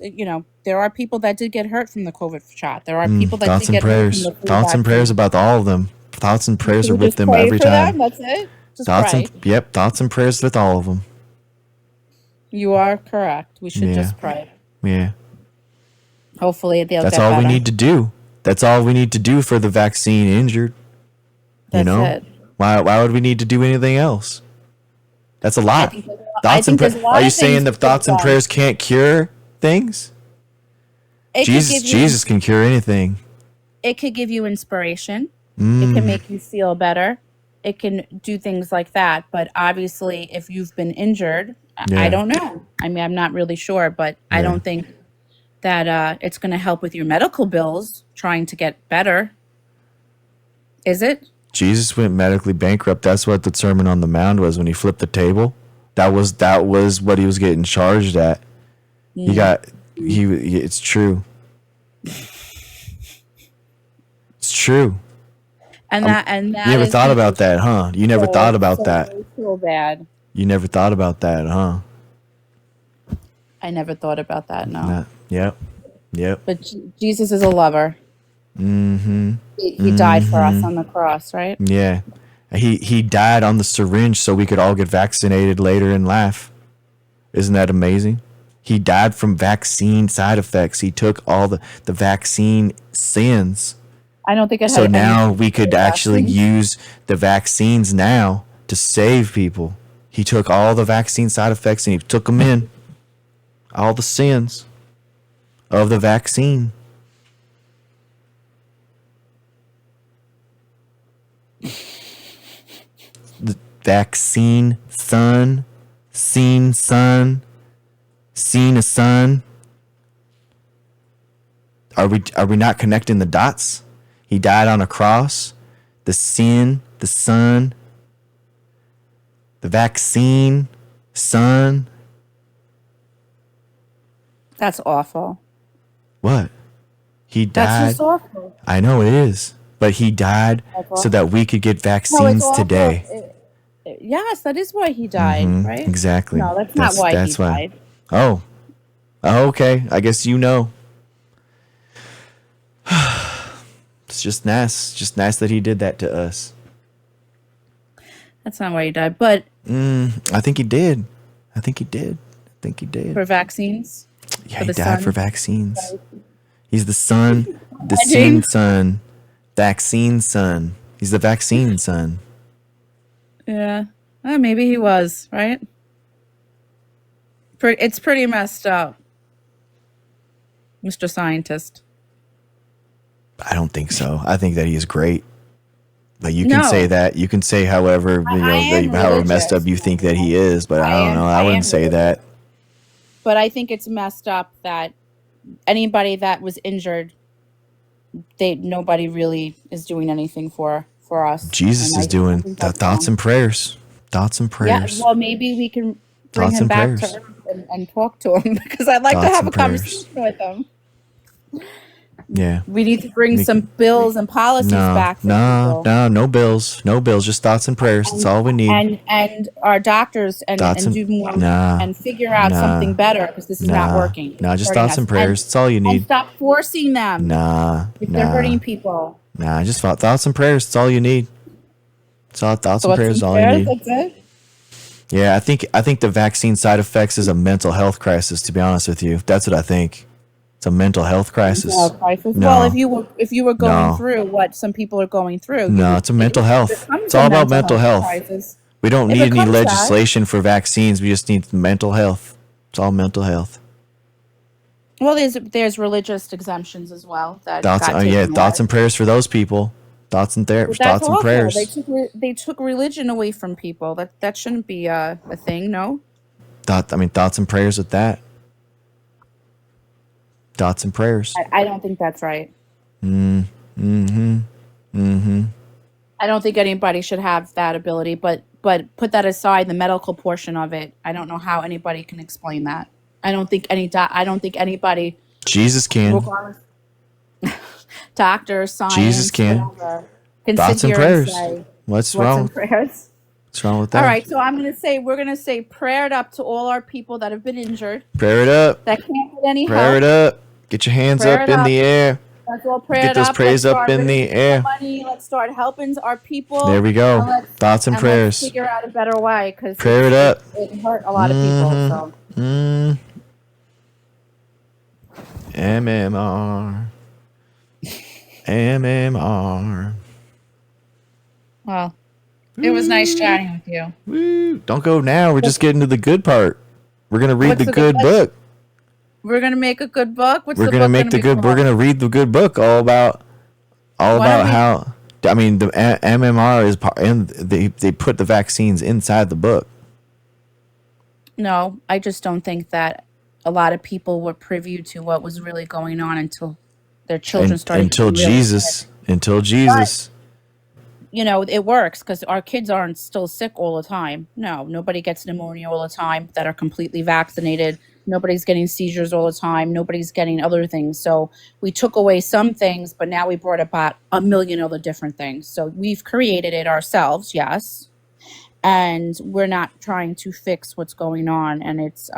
there are people that did get hurt from the COVID shot. There are people that thoughts did and get hurt prayers. from the flu Thoughts and vaccine. prayers about all of them. Thoughts and prayers Should are we with just them pray every for time. them? That's it. Just Thoughts pray. Thoughts and prayers with all of them. You are correct. We should Yeah. just pray. Yeah. Hopefully they'll That's get all better. we need to do. That's all we need to do for the vaccine injured. You That's know? it. Why would we need to do anything else? That's a lot. I think there's a lot Are you of things saying that we could have thoughts and done. prayers can't cure things? It could give you Jesus can cure anything. it could give you inspiration. It can make you feel better. It can do things like that. But obviously, if you've been injured, Yeah. I don't know. I mean, I'm not really sure, but I Yeah. don't think that it's going to help with your medical bills trying to get better. Is it? Jesus went medically bankrupt. That's what the Sermon on the Mount was when he flipped the table. That was what he was getting charged at. It's true. It's true. And that You never is thought about that, huh? You never thought about that. So bad. You never thought about that, huh? I never thought about that. No. Yep. But Jesus is a lover. Mm-hmm. He died for us on the cross, right? Yeah. He died on the syringe so we could all get vaccinated later and laugh. Isn't that amazing? He died from vaccine side effects. He took all the vaccine sins. I don't think it had So now anything we to do could with actually vaccines. use the vaccines now to save people. He took all the vaccine side effects and he took them in. All the sins of the vaccine. The vaccine son, seen son, seen a son. Are we not connecting the dots? He died on a cross. The sin, the son, the vaccine, son. That's awful. What? He That's died. just awful. I know it is. But he died so that we could get vaccines today. Yes, that is why he died, right? Exactly. No, that's not why he died. Oh, okay. I guess you know. It's just nice. Just nice that he did that to us. That's not why he died. But I think he did. for vaccines, Yeah, for he the died son. for vaccines. He's the son, the Imagine. sin son, vaccine son. He's the vaccine son. Yeah. Maybe he was, right? It's pretty messed up, Mr. Scientist. I don't think so. I think that he is great. But you can No. say that. You can say however however messed up you think that he is. But I don't know. I wouldn't say that. But I think it's messed up that anybody that was injured, nobody really is doing anything for us. Jesus And is I doing think that's thoughts wrong. and prayers. Thoughts and Yeah, prayers. well, maybe we can bring Thoughts him and back prayers. to Earth and talk to him because I'd like to Thoughts have a and prayers. conversation with him. Yeah. We need to bring some bills and policies back for people. No bills. No bills. Just thoughts and prayers. That's all we need. And our doctors and do more and figure out something better because this is not working. It's just hurting thoughts us. and prayers. That's all you And need. stop forcing them if they're hurting people. Just thoughts and prayers. That's all you need. Thoughts and prayers is all you need. That's it. Yeah, I think the vaccine side effects is a mental health crisis. To be honest with you, that's what I think. It's a mental health crisis. Crisis. No. Well, if you were going No. through what some people are going through, No, it's a mental health. It's all about mental health. Crisis. We don't It need any becomes that. legislation for vaccines. We just need mental health. It's all mental health. Well, there's religious exemptions as well. That Thoughts, got taken thoughts away. and prayers for those people. Thoughts and But that's thoughts and awful. prayers. They took religion away from people. That shouldn't be a thing. No. Thoughts and prayers with that. Thoughts and prayers. I don't think that's right. I don't think anybody should have that ability. But put that aside, the medical portion of it, I don't know how anybody can explain that. I don't think anybody, Jesus can. regardless, doctor, science, Jesus can. whatever, can Thoughts sit and here prayers. say, What's what's in wrong? prayers? What's wrong with that? All right, so we're gonna say prayer it up to all our people that have been injured, Prayer it up. that can't get any Prayer help. it up. Get your hands Prayer up it in up. the air. Let's all pray Get it those up. prayers Let's up start in the raising air. money. Let's start helping our people. There we go. And Thoughts and let's prayers. figure out a better way because Prayer it up. It hurt a lot of people. So MMR. MMR. Well, it was nice chatting with you. Woo. Don't go now. We're just getting to the good part. We're going to read What's the the good good book. We're gonna make a good book. What's We're the going to book make gonna the be good, called? we're going to read the good book all about Why don't we- how, I mean, the MMR is part, and they put the vaccines inside the book. No, I just don't think that a lot of people were privy to what was really going on until their children started Until getting really sick. Jesus. You know, it works because our kids aren't still sick all the time. No, nobody gets pneumonia all the time that are completely vaccinated. Nobody's getting seizures all the time. Nobody's getting other things. So we took away some things, but now we brought about a million other different things. So we've created it ourselves, yes. And we're not trying to fix what's going on. And it's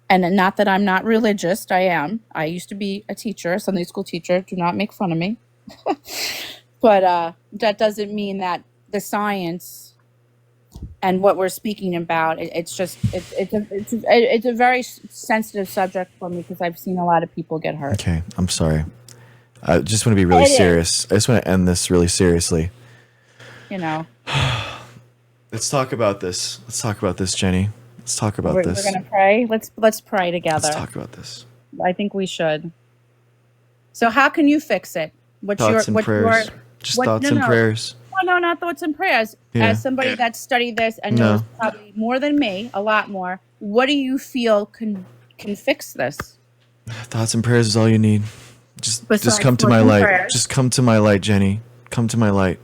and not that I'm not religious, I am. I used to be a teacher, a Sunday school teacher. Do not make fun of me. But that doesn't mean that the science and what we're speaking about, it's a very sensitive subject for me because I've seen a lot of people get hurt. Okay, I'm sorry. I just want to be really It is. serious. I just want to end this really seriously. You know, Let's talk about this. Let's talk about this, Jenny. Let's talk about we're this. gonna pray. Let's pray together. Let's talk about this. I think we should. So how can you fix it? What's Thoughts and prayers. Thoughts and prayers. No, not thoughts and prayers. Yeah. As somebody that studied this and No. knows probably more than me, a lot more, what do you feel can fix this? Thoughts and prayers is all you need. Just Besides come to my thoughts and light. prayers. Just come to my light, Jenny. Come to my light.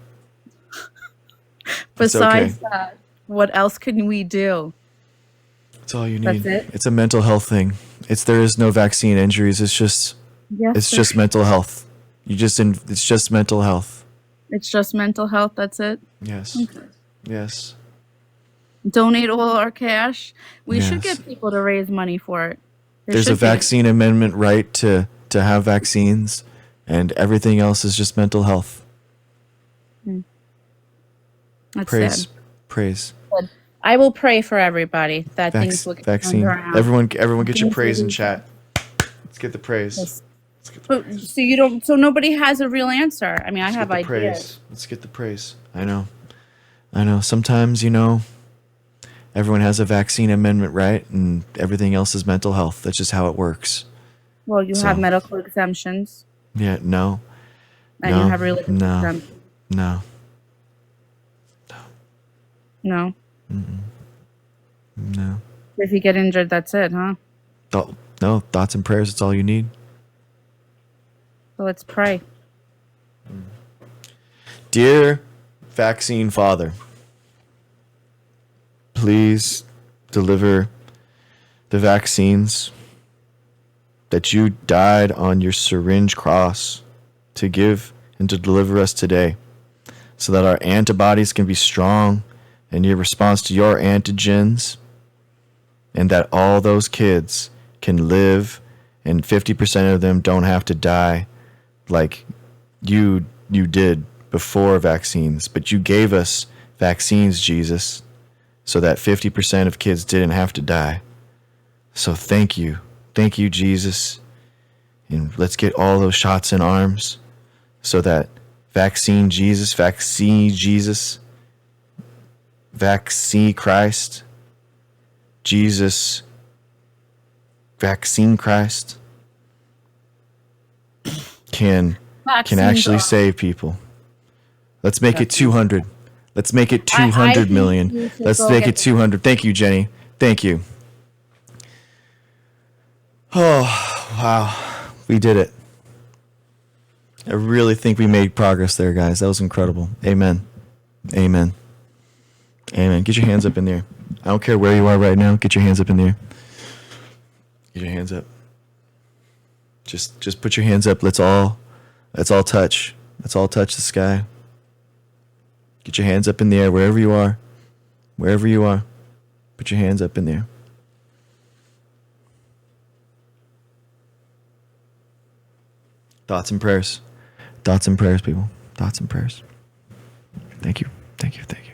Besides that, what else can we do? That's all you need. That's it? It's a mental health thing. There is no vaccine injuries. It's just mental health. It's just mental health. It's just mental health. That's it. Yes. Okay. Yes. Donate all our cash. We should Yes. get people to raise money for it. There's a vaccine amendment right to have vaccines, and everything else is just mental health. That's Praise. sad. Praise. I will pray for everybody that things will get Vaccine. turned around. Everyone get your Things praise will in be- chat. Let's get the praise. Yes. So you don't. So nobody has a real answer. I mean, I Let's have get the ideas. praise. Let's get the praise. I know. Sometimes, everyone has a vaccine amendment right, and everything else is mental health. That's just how it works. Well, you So- have medical exemptions, Yeah, no. and you have religious exemptions. No. No. No. If you get injured, that's it, huh? No, thoughts and prayers, it's all you need. So let's pray. Dear vaccine father, please deliver the vaccines that you died on your syringe cross to give and to deliver us today, so that our antibodies can be strong in your response to your antigens, and that all those kids can live and 50% of them don't have to die like you did before vaccines. But you gave us vaccines, Jesus, so that 50% of kids didn't have to die. So thank you, Jesus, and let's get all those shots in arms so that vaccine Jesus, vaccine Christ, Jesus, vaccine Christ can actually save people. Let's make it 200. Let's make it 200 think million. you should Let's go make get it 200. Thank you, Jenny. Thank you. Oh, wow. We did it. I really think we made progress there, guys. That was incredible. Amen. Amen. Amen. Get your hands up in there. I don't care where you are right now. Get your hands up in there. Get your hands up. Just put your hands up. Let's all touch. Let's all touch the sky. Get your hands up in the air wherever you are. Wherever you are. Put your hands up in there. Thoughts and prayers. Thoughts and prayers, people. Thoughts and prayers. Thank you. Thank you. Thank you.